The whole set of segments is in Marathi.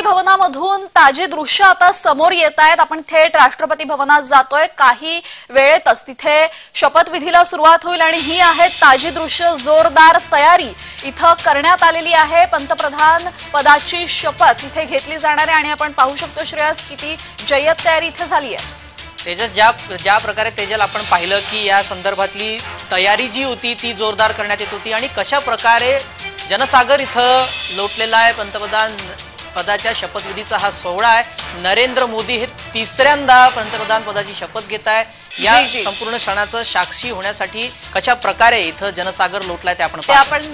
भवनामधून ताजी दृश्य आता समोर येत आहेत। आपण थेट राष्ट्रपती भवनात जातोय। काही वेळेतच तिथे शपथविधीला सुरुवात होईल आणि ही आहे ताजी दृश्य। जोरदार तयारी इथं करण्यात आलेली आहे। पंतप्रधान पदाची शपथ इथे घेतली जाणार आहे आणि आपण पाहू शकतो श्रेयस किती जय्यत तयारी इथे झाली आहे। तेजस, ज्या प्रकारे तेजल आपण पाहिलं की या संदर्भातली तयारी जी होती ती जोरदार करण्यात येत होती आणि कशा प्रकारे जनसागर इथं लोटलेला आहे। पंतप्रधान पदाच्या शपथविधीचा हा सोहळा आहे। नरेंद्र मोदी हे तिसऱ्यांदा पंतप्रधान पदाची शपथ घेत आहे। या संपूर्ण क्षणाचं साक्षी होण्यासाठी कशा प्रकारे इथं जनसागर लोटलाय ते आपण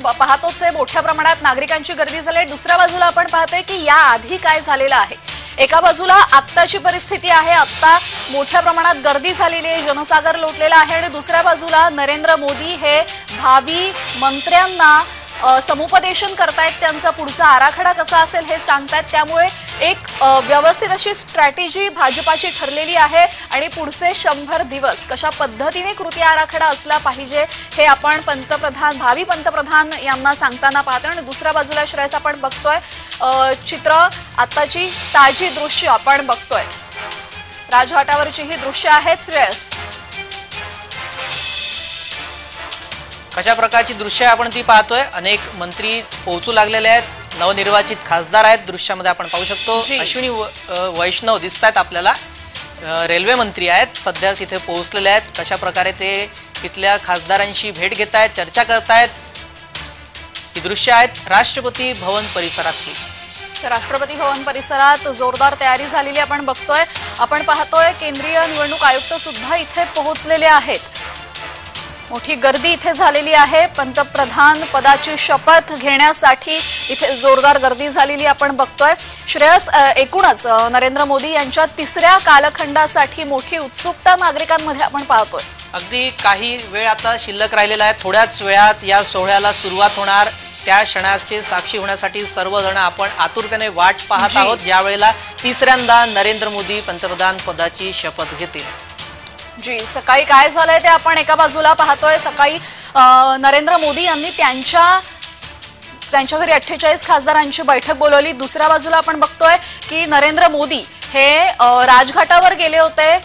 पाहतोच आहे। मोठ्या प्रमाणात नागरिकांची गर्दी झाली। दुसऱ्या बाजूला आपण पाहतोय की या आधी काय झालेलं आहे। एका बाजूला आत्ताची परिस्थिती आहे, आत्ता मोठ्या प्रमाणात गर्दी झालेली आहे, जनसागर लोटलेला आहे आणि दुसऱ्या बाजूला नरेंद्र मोदी हे भावी मंत्र्यांना समुपदेशन करतायत। त्यांचा पुढचा आराखडा कसा असेल हे सांगतायत। त्यामुळे एक व्यवस्थित अशी स्ट्रॅटेजी भाजपाची ठरलेली आहे आणि पुढचे 100 दिवस कशा पद्धतीने कृती आराखडा असला पाहिजे हे आपण भावी पंतप्रधान यांना सांगताना पाहतोय। आणि दुसऱ्या बाजूला श्रेयस आपण बघतोय चित्र, आताची ताजी दृश्य आपण बघतोय। राजघाटावरची ही दृश्य आहेत श्रेयस। कशा प्रकारची दृश्य आपण ती पाहतोय। अनेक मंत्री पोहोचू लागलेले आहेत, नवनिर्वाचित खासदार आहेत। दृश्यामध्ये आपण पाहू शकतो अश्विनी वैष्णव दिसतात आपल्याला, रेल्वे मंत्री आहेत, सध्या तिथे पोहोचलेले आहेत। कशा प्रकारे ते तिथल्या खासदारांशी भेट घेत आहेत, चर्चा करतायत। ही दृश्य आहेत राष्ट्रपती भवन परिसरातली। राष्ट्रपती भवन परिसरात जोरदार तयारी झालेली आपण बघतोय। आपण पाहतोय केंद्रीय निवडणूक आयुक्त सुद्धा इथे पोहोचलेले आहेत। मोठी गर्दी इथे झालेली आहे। पंतप्रधान पदाची शपथ घेण्यासाठी इथे जोरदार गर्दी झालेली आपण बघतोय। श्रेयस, एकूणच नरेंद्र मोदी यांच्या तिसऱ्या कालखंडासाठी मोठी उत्सुकता नागरिकांमध्ये आपण पाहतोय। अगदी काही वेळ आता शिल्लक राहिलेला आहे। थोड्याच वेळात या सोहळ्याला सुरुवात होणार। त्या क्षणाची साक्षी होण्यासाठी सर्वजण आपण आतुरतेने वाट पाहत आहोत, ज्या वेळेला तिसऱ्यांदा नरेंद्र मोदी पंतप्रधान पदाची शपथ घेतील। जी, सकाळी काय झालंय ते आपण एका बाजूला पाहतोय। सकाळी नरेंद्र मोदी यांनी त्यांच्या घरी 48 खासदारांची बैठक बोलवली। दुसऱ्या बाजूला आपण बघतोय की नरेंद्र मोदी हे राजघाटावर गेले होते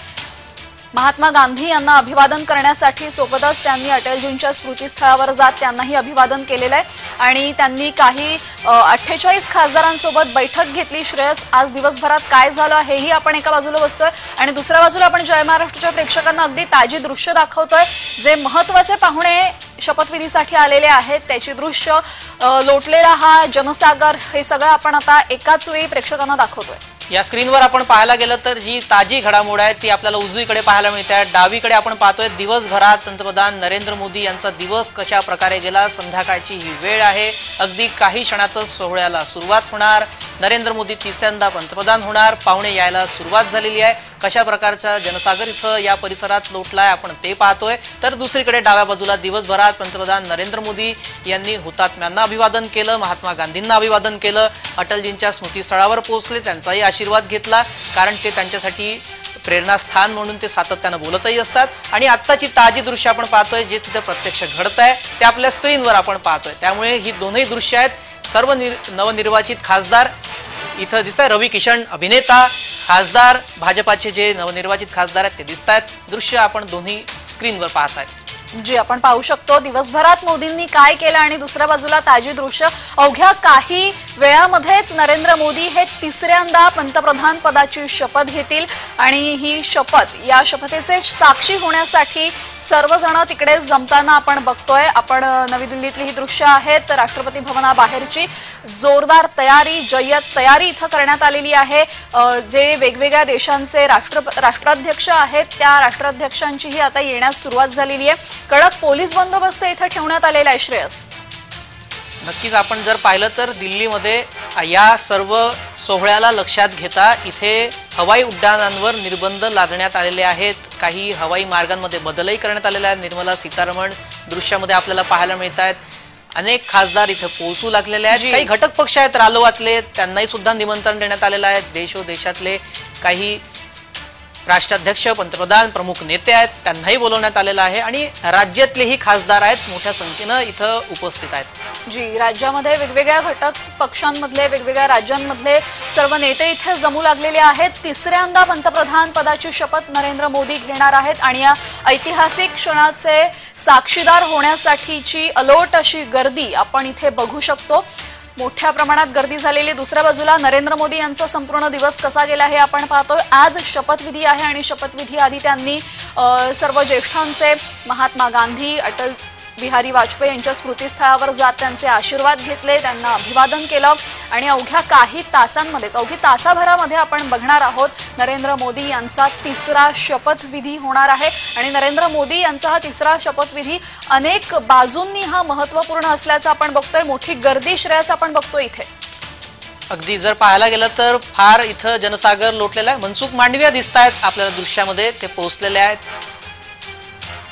महात्मा गांधी यांना अभिवादन करण्यासाठी। सोबतच त्यांनी अटलजींच्या स्मृतीस्थळावर जात त्यांनाही अभिवादन केलेलं आहे आणि त्यांनी काही 48 खासदारांसोबत बैठक घेतली। श्रेयस, आज दिवसभरात काय झालं हेही आपण एका बाजूला बसतोय आणि दुसऱ्या बाजूला आपण जय महाराष्ट्राच्या प्रेक्षकांना अगदी ताजी दृश्य दाखवतोय। जे महत्त्वाचे पाहुणे शपथविधीसाठी आलेले आहेत त्याची दृश्य, लोटलेला हा जनसागर, हे सगळं आपण आता एकाच वेळी प्रेक्षकांना दाखवतोय। या स्क्रीनवर आपण पाहायला गेलं तर जी ताजी घडामोड आहे ती आपल्याला उजवीकडे पाहायला मिळते। डावीकडे आपण पाहतोय दिवसभरात पंतप्रधान नरेंद्र मोदी यांचा दिवस कशा प्रकारे गेला। संध्याकाळची ही वेळ आहे, अगदी काही क्षणातच सोहळ्याला सुरुवात होणार। नरेंद्र मोदी तिसऱ्यांदा पंतप्रधान होणार। पाहुणे यायला सुरुवात झालेली आहे। कशा प्रकारचा जनसागर इथं या परिसरात लोटलाय आपण ते पाहतोय। तर दुसरीकडे डाव्या बाजूला दिवसभरात पंतप्रधान नरेंद्र मोदी यांनी हुतात्म्यांना अभिवादन केलं, महात्मा गांधींना अभिवादन केलं, अटलजींच्या स्मृतीस्थळावर पोहोचले, त्यांचाही आशीर्वाद घेतला, कारण ते त्यांच्यासाठी प्रेरणास्थान म्हणून ते सातत्यानं बोलतही असतात। आणि आत्ताची ताजी दृश्य आपण पाहतोय, जे तिथे प्रत्यक्ष घडतंय ते आपल्या स्क्रीनवर आपण पाहतोय। त्यामुळे ही दोनही दृश्य आहेत। सर्व नवनिर्वाचित खासदार इथं दिसतात। रवी किशन अभिनेता, खासदार, भाजपाचे जे नवनिर्वाचित खासदार आहेत ते दिसत आहेत। दृश्य आपण दोन्ही स्क्रीनवर पाहताय। जी, आपण पाहू शकतो दिवसभरात मोदींनी काय केलं आणि दुसऱ्या बाजूला ताजी दृश्य। अवघ्या काही वेळामध्येच नरेंद्र मोदी हे तिसऱ्यांदा पंतप्रधान पदाची शपथ घेतील आणि ही शपथ, या शपथेचे साक्षी होण्यासाठी सर्वजण तिकडे जमताना आपण बघतोय। आपण नवी दिल्लीतली ही दृश्य आहेत राष्ट्रपती भवनाबाहेरची। जोरदार तयारी, जय्यत तयारी इथं करण्यात आलेली आहे। जे वेगवेगळ्या देशांचे राष्ट्राध्यक्ष आहेत त्या राष्ट्राध्यक्षांचीही आता येण्यास सुरुवात झालेली आहे। कडक पोलीस बंदोबस्त इथं ठेवण्यात आलेला आहे। श्रेयस, नक्कीच आपण जर पाहिलं तर दिल्लीमध्ये या सर्व सोहळ्याला लक्षात घेता इथे हवाई उड्डाणांवर निर्बंध लादण्यात आलेले आहेत। काही हवाई मार्गांमध्ये बदलही करण्यात आलेले आहेत। निर्मला सीतारमण दृश्यामध्ये आपल्याला पाहायला मिळत आहेत। अनेक खासदार इथे पोहोचू लागलेले आहेत। काही घटक पक्ष आहेत रालोआतले, त्यांनाही सुद्धा निमंत्रण देण्यात आलेलं आहे। देशोदेशातले काही राष्ट्राध्यक्ष, पंतप्रधान, प्रमुख नेते आहेत त्यांनाही बोलवण्यात आलेलं आहे आणि राज्यातलेही खासदार आहेत मोठ्या संख्येनं इथं उपस्थित आहेत. जी, राज्यामध्ये वेगवेगळ्या घटक पक्षांमधले, वेगवेगळ्या राज्यांमधले सर्व नेते इथे जमू लागलेले आहेत. तिसऱ्यांदा पंतप्रधान पदाची शपथ नरेंद्र मोदी घेणार आहेत आणि या ऐतिहासिक क्षणाचे साक्षीदार होण्यासाठीची अलोट अशी गर्दी आपण इथे बघू शकतो. मोठ्या प्रमाणात गर्दी झालेली. दुसऱ्या बाजूला नरेंद्र मोदी यांचा संपूर्ण दिवस कसा गेला हे आपण पाहतोय. आज शपथविधी आहे आणि शपथविधी आधी त्यांनी सर्व ज्येष्ठांचे, महात्मा गांधी, अटल बिहारी वाजपेयी यांच्या स्मृतीस्थळावर जात त्यांचे आशीर्वाद घेतले, त्यांना अभिवादन केलं आणि अवघ्या काही तासांमध्येच, अवघी तासाभरामध्ये आपण बघणार आहोत नरेंद्र मोदी यांचा तिसरा शपथविधी होणार आहे. आणि नरेंद्र मोदी यांचा हा तिसरा शपथविधी अनेक बाजूंनी हा महत्त्वपूर्ण असल्याचं आपण बघतोय. मोठी गर्दी श्रेयस आपण बघतोय इथे. अगदी जर पाहायला गेलं तर फार इथं जनसागर लोटलेला आहे. मनसुख मांडविया दिसत आहेत आपल्याला दृश्यामध्ये, ते पोहोचलेले आहेत.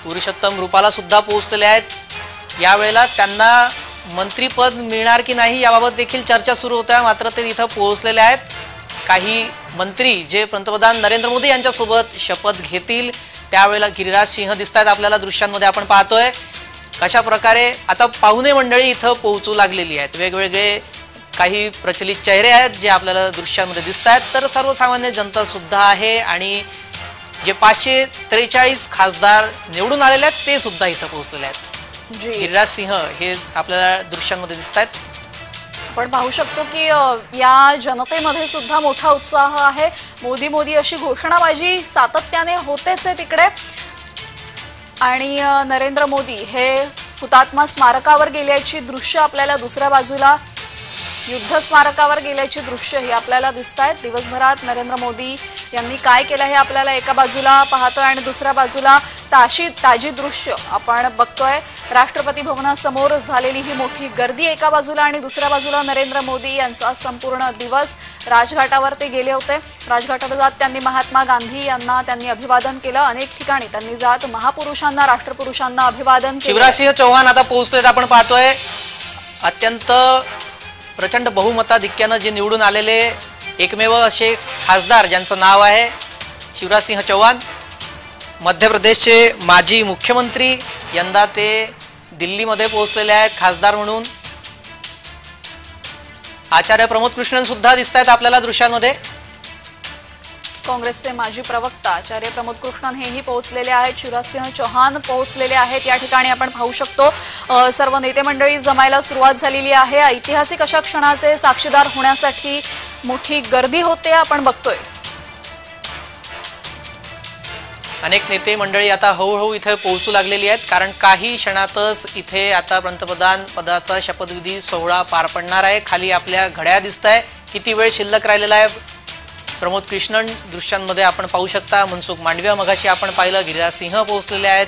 पुरुषोत्तम रूपाला सुद्धा पोहोचलेले आहेत. यावेळेला त्यांना मंत्रीपद मिळणार की नाही याबाबत देखील चर्चा सुरू होत्या, मात्र ते इथं पोहोचलेले आहेत. काही मंत्री जे पंतप्रधान नरेंद्र मोदी यांच्यासोबत शपथ घेतील त्यावेळेला गिरिराज सिंह दिसत आहेत आपल्याला दृश्यांमध्ये आपण पाहतोय. कशा प्रकारे आता पाहुणे मंडळी इथं पोहोचू लागलेली आहेत. वेगवेगळे काही प्रचलित चेहरे आहेत जे आपल्याला दृश्यांमध्ये दिसत आहेत, तर सर्वसामान्य जनता सुद्धा आहे आणि जे 543 खासदार निवडून आलेले आहेत ते सुद्धा इथं पोहोचलेले आहेत. गिरिराज सिंह हे आपल्याला दृश्यांमध्ये दिसत आहेत. आपण पाहू शकतो की या जनतेमध्ये सुद्धा मोठा उत्साह आहे. मोदी मोदी अशी घोषणाबाजी सातत्याने होतेच आहे तिकडे. आणि नरेंद्र मोदी हे हुतात्मा स्मारकावर गेल्याची दृश्य आपल्याला दुसऱ्या बाजूला युद्ध स्मारकावर गेल्याची दृश्य ही आपल्याला दिसत आहेत. दिवसभरात नरेंद्र मोदी यांनी काय केलं हे आपल्याला एका बाजूला पाहतोय आणि दुसऱ्या बाजूला ताजी दृश्य आपण बघतोय. राष्ट्रपती भवनासमोर झालेली ही मोठी गर्दी एका बाजूला आणि दुसऱ्या बाजूला नरेंद्र मोदी यांचा संपूर्ण दिवस. राजघाटावर ते गेले होते. राजघाटावर जात त्यांनी महात्मा गांधी यांना त्यांनी अभिवादन केलं. अनेक ठिकाणी त्यांनी जात महापुरुषांना, राष्ट्रपुरुषांना अभिवादन केलं. शिवराज सिंह चौहान आता पोहोचलेत आपण पाहतोय. अत्यंत प्रचंड बहुमताधिक्यानं जे निवडून आलेले एकमेव असे खासदार ज्यांचं नाव आहे शिवराज सिंह चौहान, मध्य प्रदेशचे माजी मुख्यमंत्री, यंदा ते दिल्लीमध्ये पोहोचलेले आहेत खासदार म्हणून. आचार्य प्रमोद कृष्णन सुद्धा दिसत आहेत आपल्याला दृश्यांमध्ये. काँग्रेसचे माजी प्रवक्ता आचार्य प्रमोद कृष्णन हेही पोहोचलेले आहेत. शिवराज सिंह चौहान पोहोचलेले आहेत. या ठिकाणी आपण पाहू शकतो सर्व नेते मंडळी जमायला सुरुवात झालेली आहे. ऐतिहासिक अशा क्षणाचे साक्षीदार होण्यासाठी मोठी गर्दी होते आपण बघतोय. अनेक नेते मंडळी आता हळूहळू इथे पोहोचू लागलेली आहेत, कारण काही क्षणातच इथे आता पंतप्रधान पदाचा शपथविधी सोहळा पार पडणार आहे. खाली आपल्या घड्याळ दिसत आहे किती वेळ शिल्लक राहिलेला आहे. प्रमोद कृष्णन दृश्यांमध्ये आपण पाहू शकता. मनसुख मांडविया मगाशी आपण पाहिलं. गिरिराज सिंह पोहोचलेले आहेत.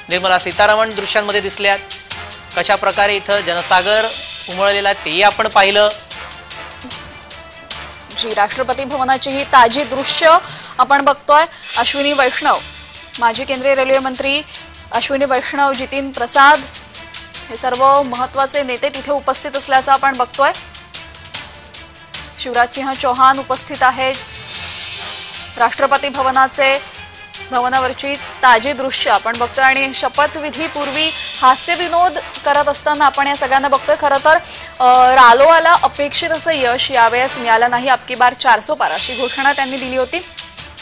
निर्मला सीतारामन दृश्यांमध्ये दिसल्या. कशा प्रकारे इथं जनसागर उमळलेला आहे तेही आपण पाहिलं. जी, राष्ट्रपती भवनाची ही ताजी दृश्य आपण बघतोय. अश्विनी वैष्णव, माजी केंद्रीय रेल्वे मंत्री अश्विनी वैष्णव, जितीन प्रसाद हे सर्व महत्त्वाचे नेते तिथे उपस्थित असल्याचं आपण बघतोय. शिवराज सिंह चौहान उपस्थित आहेत. राष्ट्रपती भवनावरची ताजी दृश्य आपण बघतोय आणि शपथविधीपूर्वी हास्य विनोद करत असताना आपण या सगळ्यांना बघतोय. खरं तर रालोआला अपेक्षित असं यश यावेळेस मिळालं नाही. अबकी बार 400 पार अशी घोषणा त्यांनी दिली होती.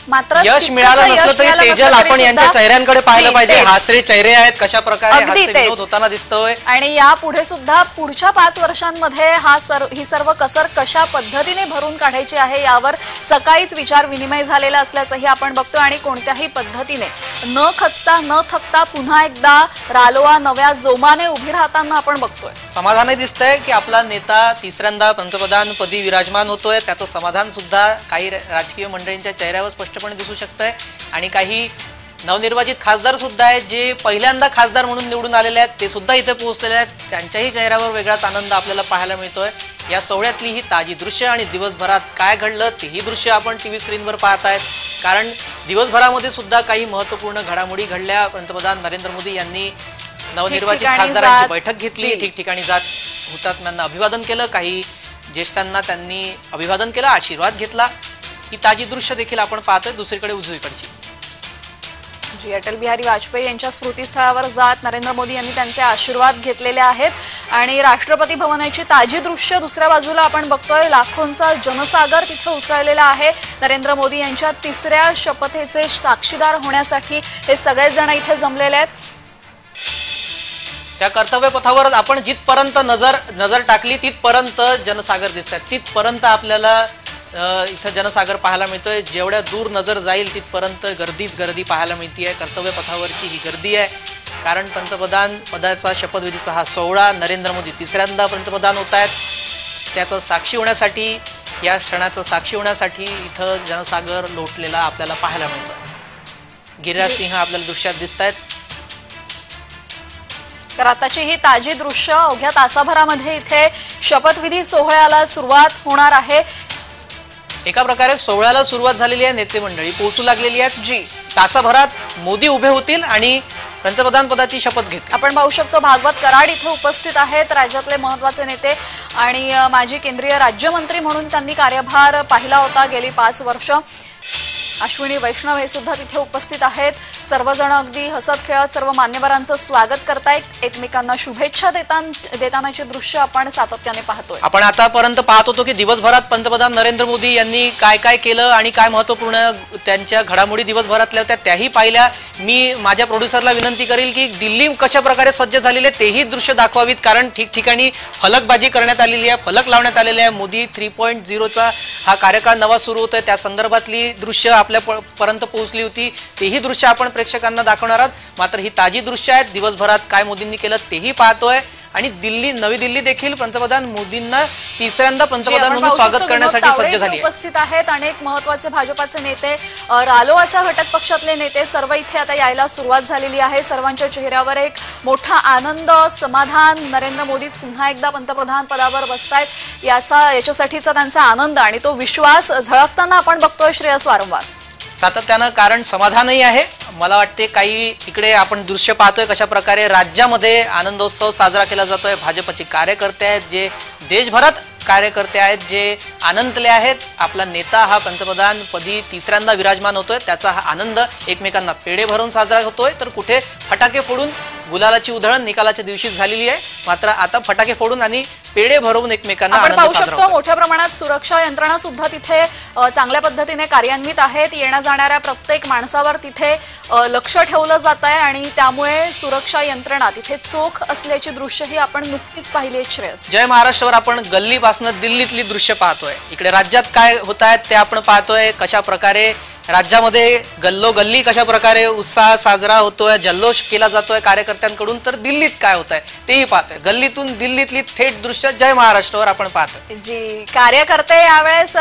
मात्र यश मिळालं नसलं तरी तेजल आपण यांच्या चेहऱ्यांकडे पाहिलं पाहिजे. हास्य चेहरे आहेत, कशा प्रकारे हास्य विनोद होताना दिसतोय. आणि यापुढे सुद्धा पुढच्या 5 वर्षांमध्ये ही सर्व कसर कशा पद्धतीने भरून काढायची आहे यावर सकाळीच विचार विनिमय झालेला असल्याचंही आपण बघतोय. आणि कोणत्याही पद्धतीने न खचता न थकता पुन्हा एकदा रालोआ नव्या जोमाने उभी राहताना आपण बघतोय. समाधानही दिसतंय की आपला नेता तिसऱ्यांदा पंतप्रधान पदी विराजमान होतोय. त्याचं समाधान सुद्धा काही राजकीय मंडळींच्या चेहऱ्यावर स्पष्टपणे दिसू शकतंय. आणि काही नवनिर्वाचित खासदार सुद्धा आहेत जे पहिल्यांदा खासदार म्हणून निवडून आलेले आहेत, ते सुद्धा इथे पोहोचलेले आहेत. त्यांच्याही चेहऱ्यावर वेगळाच आनंद आपल्याला पाहायला मिळतोय. या सोहळ्यातली ही ताजी दृश्य आणि दिवसभरात काय घडलं तेही दृश्य आपण टीव्ही स्क्रीनवर पाहत आहेत. कारण दिवसभरामध्ये सुद्धा काही महत्त्वपूर्ण घडामोडी घडल्या. पंतप्रधान नरेंद्र मोदी यांनी नवनिर्वाचित खासदारांची बैठक घेतली. ठिकठिकाणी जात हुतात्म्यांना अभिवादन केलं. काही ज्येष्ठांना त्यांनी अभिवादन केलं, आशीर्वाद घेतला. ही ताजी दृश्य देखील आपण पाहतोय दुसरीकडे उजवीकडची। जी अटल बिहारी वाजपेयी यांच्या स्मृतीस्थळावर जात नरेंद्र मोदी यांनी त्यांचे आशीर्वाद घेतलेले आहेत आणि राष्ट्रपती भवनाची ताजी दृश्य दुसऱ्या बाजूला आपण बघतोय। लाखोंचा जनसागर तिथे उसळलेला आहे। नरेंद्र मोदी यांच्या तिसऱ्या शपथेचे साक्षीदार होण्यासाठी हे सगळेच जण इथे जमलेले आहेत। त्या कर्तव्य पथावर आपण जिथपर्यंत नजर टाकली तिथपर्यंत जनसागर दिसतात, तिथपर्यंत आपल्याला इथं जनसागर पाहायला मिळतोय। जेवढ्या दूर नजर जाईल तिथपर्यंत गर्दीच गर्दी पाहायला मिळते। कर्तव्य पथावरची ही गर्दी आहे कारण पंतप्रधान पदाचा शपथविधीचा हा सोहळा, नरेंद्र मोदी तिसऱ्यांदा पंतप्रधान होत आहेत, त्याचं साक्षी होण्यासाठी, या क्षणाचं साक्षी होण्यासाठी इथं जनसागर लोटलेला आपल्याला पाहायला मिळतोय। गिरिराज सिंह आपल्याला दृश्यात दिसत आहेत। तर आताची ही ताजी दृश्य अवघ्या तासाभरामध्ये इथे शपथविधी सोहळ्याला सुरुवात होणार आहे। एका प्रकारे सोहळ्याला सुरुवात झालेली आहे, नेते मंडळी पोहोचू लागलेली आहेत। जी तासाभरात मोदी उभे होतील आणि पंतप्रधान पदाची शपथ घेतील। आपण पाहू शकतो भागवत कराड इथे उपस्थित आहेत, राज्यातले महत्त्वाचे नेते आणि माजी केंद्रीय राज्यमंत्री म्हणून त्यांनी कार्यभार पाहिला होता गेली 5 वर्ष। अश्विनी वैष्णव हे सुद्धा तिथे उपस्थित आहेत। सर्वजण अगदी हसत खेळत सर्व मान्यवरांचं स्वागत करतायत, एकमेकांना शुभेच्छा देतानाची दृश्य आपण सातत्याने पाहतोय। आपण आतापर्यंत पाहत होतो की दिवसभरात पंतप्रधान नरेंद्र मोदी यांनी काय काय केलं आणि काय महत्त्वपूर्ण त्यांच्या घडामोडी दिवसभरातल्या होत्या त्याही पाहिल्या। मी माझ्या प्रोड्युसरला विनंती करेल की दिल्ली कशा प्रकारे सज्ज झालेले तेही दृश्य दाखवावीत, कारण ठिकठिकाणी फलकबाजी करण्यात आलेली आहे, फलक लावण्यात आलेले आहे। मोदी 3.0चा हा कार्यकाळ नवा सुरू होतोय, त्या संदर्भातली दृश्य आपल्यापर्यंत पोहोचली होती, तेही दृश्य आपण प्रेक्षकांना दाखवणार आहोत। मात्र ही ताजी दृश्य आहेत, दिवसभरात काय मोदींनी केलं तेही पाहतोय आणि नवी दिल्ली देखील पंतप्रधान मोदींना तिसऱ्यांदा पंतप्रधान म्हणून स्वागत करण्यासाठी सज्ज झाली आहे। उपस्थित आहेत अनेक महत्त्वाचे भाजपाचे नेते, रालोआच्या घटक पक्षातले नेते सर्व इथे आता यायला सुरुवात झालेली आहे। सर्वांच्या चेहऱ्यावर एक मोठा आनंद, समाधान, नरेंद्र मोदीच पुन्हा एकदा पंतप्रधान पदावर बसतायत याच्यासाठीचा त्यांचा आनंद आणि तो विश्वास झळकताना आपण बघतोय श्रेयस वारंवार सातत्यानं। कारण समाधानही आहे, मला वाटते काही इकडे आपण दृश्य पाहतोय कशा प्रकारे राज्यामध्ये आनंदोत्सव साजरा केला जातोय। भाजपचे कार्यकर्ते आहेत जे देशभरात कार्यकर्ते आहेत जे आनंदले आहेत, आपला नेता हा पंतप्रधान पदी तिसऱ्यांदा विराजमान होतोय, त्याचा हा आनंद एकमेकांना पेढे भरून साजरा होतोय। तर कुठे फटाके फोडून गुलालाची उधळण निकालाच्या दिवशी झालेली आहे, मात्र आता फटाके फोडून आणि पेढे भरवून एकमेकांना आनंद साजरा होतोय। आपण मोठ्या प्रमाणात सुरक्षा यंत्रणा सुद्धा तिथे चांगल्या पद्धतीने कार्यान्वित आहेत। येण्या जाणाऱ्या प्रत्येक माणसावर तिथे लक्ष ठेवलं जात आहे आणि त्यामुळे सुरक्षा यंत्रणा तिथे चोख असल्याची दृश्यही आपण नुकतीच पाहिली आहेत। श्रेयस, जय महाराष्ट्रावर आपण गल्लीपासून दिल्लीतली दृश्य पाहतोय, इकडे राज्यात काय होत आहेत ते आपण पाहतोय। कशा प्रकारे राज्यामध्ये गल्लोगल्ली कशा प्रकारे उत्साह साजरा होतोय, जल्लोष केला जातोय कार्यकर्त्यांकडून, तर दिल्लीत काय होत आहे तेही पाहतोय। गल्लीतून दिल्लीतली थेट दृश्य जय महाराष्ट्रावर आपण पाहतोय। जी कार्यकर्ते यावेळेस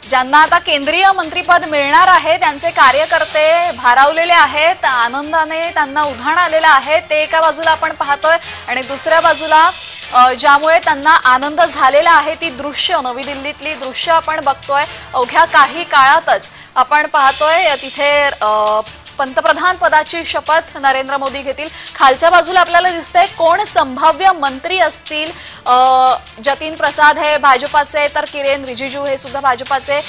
ज्यांना आता केंद्रीय मंत्रीपद मिळणार आहे त्यांचे कार्यकर्ते भारावलेले आहेत, आनंदाने त्यांना उधाण आलेलं आहे ते एका बाजूला आपण पाहतोय आणि दुसऱ्या बाजूला ज्यामुळे त्यांना आनंद झालेला आहे ती दृश्य, नवी दिल्लीतली दृश्य आपण बघतोय। अवघ्या काही काळातच आपण पाहतोय तिथे पंतप्रधान पदाची शपथ नरेंद्र मोदी घेतील। खालच्या बाजूला आपल्याला दिसतंय कोण संभाव्य मंत्री असतील। जतीन प्रसाद हे भाजपाचे, तर किरेन रिजिजू हे सुद्धा भाजपाचे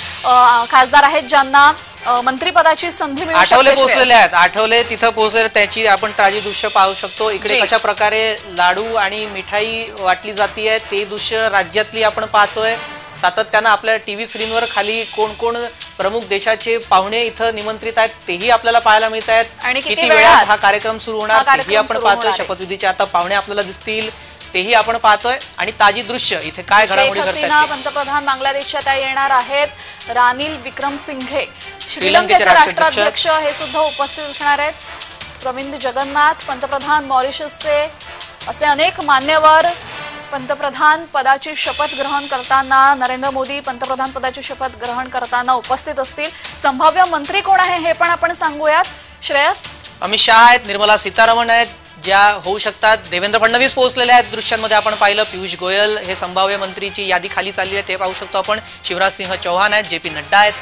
खासदार आहेत ज्यांना मंत्रिपदाची संधी मिळू शकते। आठवले पोहोचलेले आहेत, आठवले तिथं पोहोचले, त्याची आपण ताजी दृश्य पाहू शकतो। इकडे कशा प्रकारे लाडू आणि मिठाई वाटली जाते ते दृश्य राज्यातली आपण पाहतोय। सातत्यानं आपल्या टीव्ही स्क्रीनवर खाली कोण कोण प्रमुख देशाचे पाहुणे इथं निमंत्रित आहेत तेही आपल्याला पाहायला मिळत आहेत। आणि किती वेळात हा कार्यक्रम सुरू होणार तेही आपण पाहतोय। शपथविधीचे आता पाहुणे आपल्याला दिसतील तेही आपण पाहतोय आणि ताजी दृश्य इथे काय घडामोडी घडतात। पंतप्रधान बांगलादेशच्या त्या येणार आहेत। रानिल विक्रमसिंघे श्रीलंकेचे राष्ट्राध्यक्ष हे सुद्धा उपस्थित असणार आहेत। प्रविंद जगन्नाथ पंतप्रधान मॉरिशसचे, असे अनेक मान्यवर पंतप्रधान पदाची शपथ ग्रहण करताना, नरेंद्र मोदी पंतप्रधान पदाची शपथ ग्रहण करताना उपस्थित असतील। संभाव्य मंत्री कोण आहे हे पण आपण सांगूयात। श्रेयस, अमित शहा आहेत, निर्मला सीतारामन आहेत ज्या होऊ शकतात, देवेंद्र फडणवीस पोहोचलेले आहेत दृश्यांमध्ये आपण पाहिलं, पियुष गोयल हे संभाव्य मंत्रीची यादी खाली चालली आहे ते पाहू शकतो आपण, शिवराज सिंह चौहान आहेत, JP नड्डा आहेत।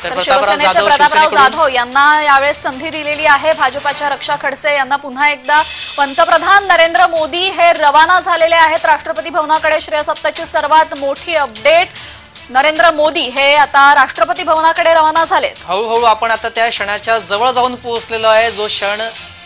तर शिवसेनेचे प्रतापराव जाधव यांना यावेळेस संधी दिलेली आहे. भाजपाच्या रक्षा खडसे यांना पुन्हा एकदा पंतप्रधान नरेंद्र मोदी हे रवाना झालेले आहेत राष्ट्रपती भवनाकडे. श्रेयस आत्ताची सर्वात मोठी अपडेट, नरेंद्र मोदी हे आता राष्ट्रपती भवनाकडे रवाना झालेत. हळूहळू आपण आता त्या क्षणाच्या जवळ जाऊन पोहोचलेलो आहे. जो क्षण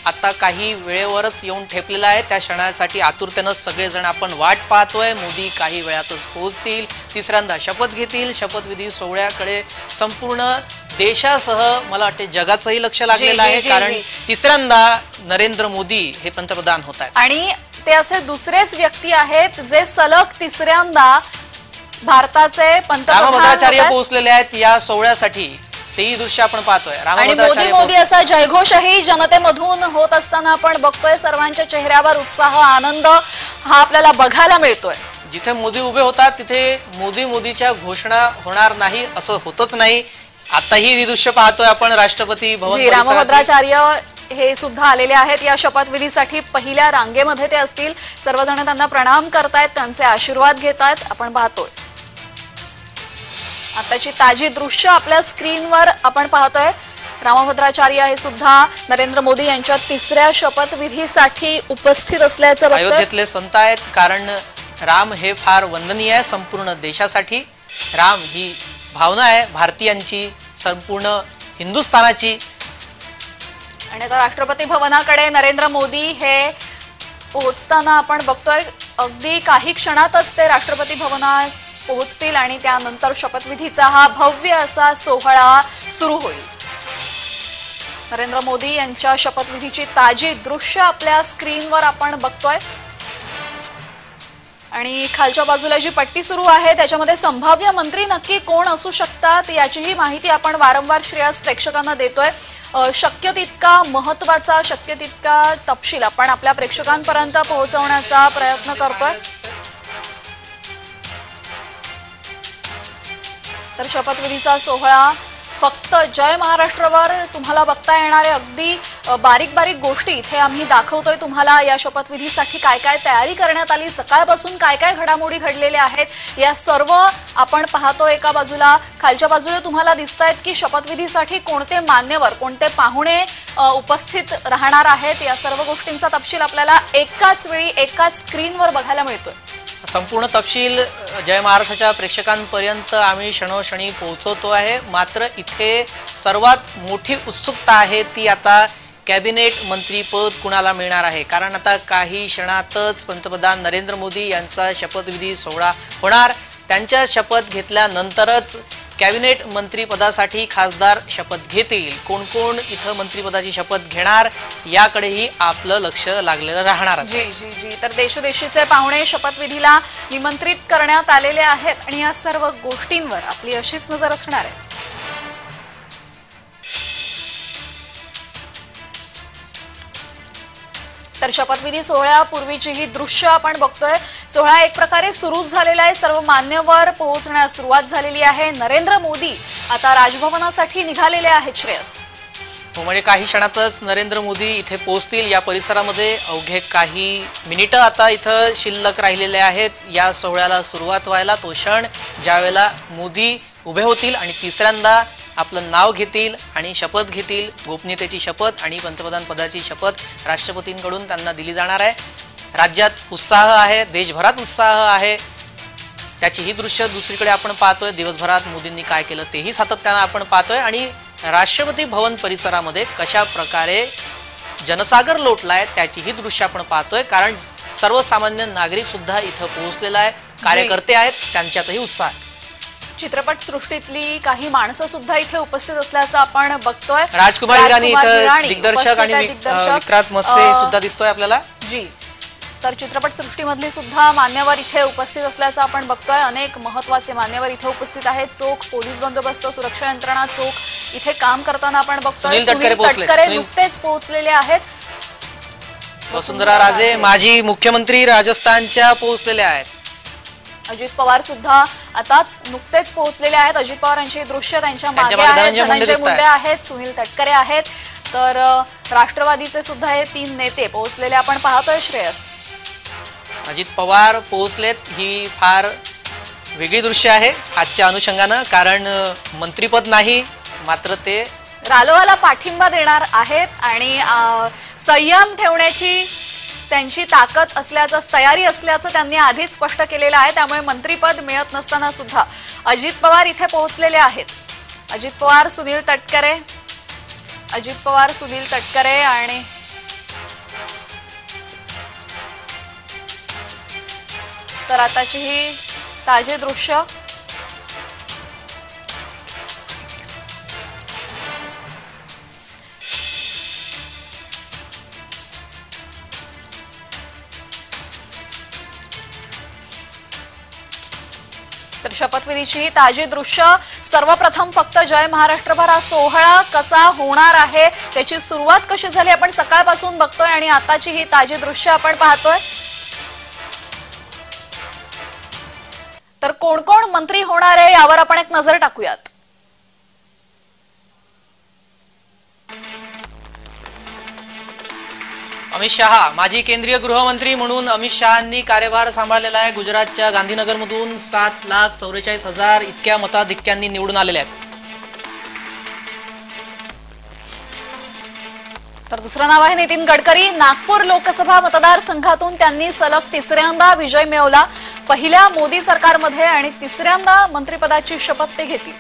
आता काही वेळेवरच येऊन ठेपलेला आहे, त्या क्षणासाठी आतुरतेनं सगळेजण आपण वाट पाहतोय. मोदी काही वेळातच पोहोचतील, तिसऱ्यांदा शपथ घेतील. शपथविधी सोहळ्याकडे संपूर्ण देशासह मला वाटते जगाचंही लक्ष लागलेलं आहे, कारण तिसऱ्यांदा नरेंद्र मोदी हे पंतप्रधान होत आहेत. आणि ते असे दुसरेच व्यक्ती आहेत जे सलग तिसऱ्यांदा भारताचे रामभद्राचार्य पोहोचलेले आहेत या सोहळ्यासाठी. तेही दृश्य आपण पाहतोय. आणि मोदी मोदी असा जयघोषही जनतेमधून होत असताना आपण बघतोय. सर्वांच्या चेहऱ्यावर उत्साह, आनंद हा आपल्याला बघायला मिळतोय. जिथे मोदी उभे होतात तिथे मोदी मोदीच्या घोषणा होणार नाही असं होतच नाही. आताही ही दृश्य पाहतोय आपण राष्ट्रपती भवन. रामभद्राचार्य हे सुद्धा आलेले आहेत या शपथविधीसाठी. पहिल्या रांगेमध्ये ते असतील. सर्वजण त्यांना प्रणाम करतायत, त्यांचे आशीर्वाद घेतायत आपण पाहतोय. आताची ताजी दृश्य आपल्या स्क्रीनवर आपण पाहतोय. रामभद्राचार्य हे सुद्धा नरेंद्र मोदी यांच्या तिसऱ्या शपथविधीसाठी उपस्थित असल्याचं बघतोय. अयोध्येतले संत आहेत, कारण राम हे फार वंदनीय आहे संपूर्ण देशासाठी. राम ही भावना आहे भारतीयांची, संपूर्ण हिंदुस्थानाची. आणि आता राष्ट्रपती भवनाकडे नरेंद्र मोदी हे पोहोचताना आपण बघतोय. अगदी काही क्षणातच ते राष्ट्रपती भवनात पोहोचतील आणि त्यानंतर शपथविधीचा हा भव्य असा सोहळा सुरू होईल. नरेंद्र मोदी यांच्या शपथविधीची ताजी दृश्य आपल्या स्क्रीनवर आपण बघतोय. आणि खालच्या बाजूला जी पट्टी सुरू आहे त्याच्यामध्ये संभाव्य मंत्री नक्की कोण असू शकतात याचीही माहिती आपण वारंवार श्रेयस प्रेक्षकांना देतोय. शक्य तितका महत्वाचा, शक्य तितका तपशील आपण आपल्या प्रेक्षकांपर्यंत पोहोचवण्याचा प्रयत्न करतोय. तर शपथविधीचा सोहळा फक्त जय महाराष्ट्रवर तुम्हाला बघता येणारे अगदी बारीक बारीक गोष्टी इथे आम्ही दाखवतोय तुम्हाला. या शपथविधीसाठी काय काय तयारी करण्यात आली, सकाळपासून काय काय घडामोडी घडलेल्या आहेत, या सर्व आपण पाहतो. एका बाजूला, खालच्या बाजूला तुम्हाला दिसत आहेत की शपथविधीसाठी कोणते मान्यवर, कोणते पाहुणे उपस्थित राहणार आहेत. या सर्व गोष्टींचा तपशील आपल्याला एकाच वेळी एकाच स्क्रीनवर बघायला मिळतोय. संपूर्ण तपशील जय महाराष्ट्राच्या प्रेक्षकांपर्यंत आम्ही क्षणोक्षणी पोहोचवतो आहे. मात्र इथे सर्वात मोठी उत्सुकता आहे ती आता कॅबिनेट मंत्रीपद कुणाला मिळणार आहे. कारण आता काही क्षणातच पंतप्रधान नरेंद्र मोदी यांचा शपथविधी सोहळा होणार. त्यांच्या शपथ घेतल्यानंतरच कॅबिनेट मंत्रीपदासाठी खासदार शपथ घेतील. कोण कोण इथं मंत्रीपदाची शपथ घेणार याकडेही आपलं लक्ष लागलेलं राहणार. जी जी जी तर देशोदेशीचे पाहुणे शपथविधीला निमंत्रित करण्यात आलेले आहेत आणि या सर्व गोष्टींवर आपली अशीच नजर असणार आहे. तर शपथविधी सोहळ्यापूर्वीची ही दृश्य आपण बघतोय. सोहळा एक प्रकारे सुरूच झालेला आहे. सर्व मान्यवर पोहोचण्यास सुरुवात झालेली आहे. नरेंद्र मोदी आता राजभवनासाठी निघालेले आहेत. श्रेयस, म्हणजे काही क्षणातच नरेंद्र मोदी इथे पोहोचतील. या परिसरामध्ये अवघे काही मिनिटं आता इथं शिल्लक राहिलेले आहेत या सोहळ्याला सुरुवात व्हायला. तो क्षण ज्यावेळेला मोदी उभे होतील आणि तिसऱ्यांदा आपलं नाव घेतील आणि शपथ घेतील, गोपनीयतेची शपथ आणि पंतप्रधान पदाची शपथ राष्ट्रपतींकडून त्यांना दिली जाणार आहे. राज्यात उत्साह आहे, देशभरात उत्साह आहे. त्याची ही दृश्य दुसरीकडे आपण पाहतोय. दिवसभरात मोदींनी काय केलं तेही सातत्यानं आपण पाहतोय. आणि राष्ट्रपती भवन परिसरामध्ये कशा प्रकारे जनसागर लोटलाय त्याची ही दृश्य आपण पाहतोय. कारण सर्वसामान्य नागरिक सुद्धा इथं पोहोचलेला आहे, कार्यकर्ते आहेत, त्यांच्यातही उत्साह आहे. चित्रपट सृष्टीतली काही माणसं सुद्धा इथे उपस्थित असल्याचं आपण बघतोय. राजकुमार हिराणी दिग्दर्शक आणि विक्रांत मस्से सुद्धा दिसतोय आपल्याला. जी, तर चित्रपट सृष्टीमधली सुद्धा मान्यवर इथे उपस्थित असल्याचं आपण बघतोय. अनेक महत्वाचे मान्यवर इथे उपस्थित आहेत. चोख पोलीस बंदोबस्त, सुरक्षा यंत्रणा चोख इथे काम करताना आपण बघतोय. सुनील तटकरे नुकतेच पोहोचलेले आहेत. वसुंधरा राजे माजी मुख्यमंत्री राजस्थानच्या पोहोचलेल्या आहेत. अजित पवार सुद्धा आताच नुकतेच पोहोचलेले आहेत. अजित पवार यांचे दृश्य त्यांच्या मागे आहेत. धनंजय मुंडे आहेत, सुनील तटकरे आहेत. तर राष्ट्रवादीचे सुद्धा हे 3 नेते पोहोचलेले आपण पाहतोय. श्रेयस, अजित पवार पोहोचलेत ही फार वेगळी दृश्य आहे आजच्या अनुषंगानं. कारण मंत्रीपद नाही, मात्र ते रालोआला पाठिंबा देणार आहेत आणि संयम ठेवण्याची त्यांची ताकद असल्याचं, तयारी असल्याचं त्यांनी आधीच स्पष्ट केलेलं आहे. त्यामुळे मंत्रीपद मिळत नसताना सुद्धा अजित पवार इथे पोहोचलेले आहेत. अजित पवार, सुनील तटकरे आणि तर आताची ही ताजी दृश्य. तर शपथविधीची ही ताजी दृश्य. सर्वप्रथम फक्त जय महाराष्ट्रभर हा सोहळा कसा होणार आहे, त्याची सुरुवात कशी झाली आपण सकाळपासून बघतोय आणि आताची ही ताजी दृश्य आपण पाहतोय. तर कोण कोण मंत्री होणार आहे यावर आपण एक नजर टाकूयात. अमित शहा, माजी केंद्रीय गृहमंत्री म्हणून अमित शहांनी कार्यभार सांभाळलेला आहे. गुजरातच्या गांधीनगरमधून 7,44,000 इतक्या मताधिक्यांनी निवडून आलेले आहेत. तर दुसरं नाव आहे नितीन गडकरी. नागपूर लोकसभा मतदारसंघातून त्यांनी सलग तिसऱ्यांदा विजय मिळवला. पहिल्या मोदी सरकारमध्ये आणि तिसऱ्यांदा मंत्रिपदाची शपथ ते घेतील.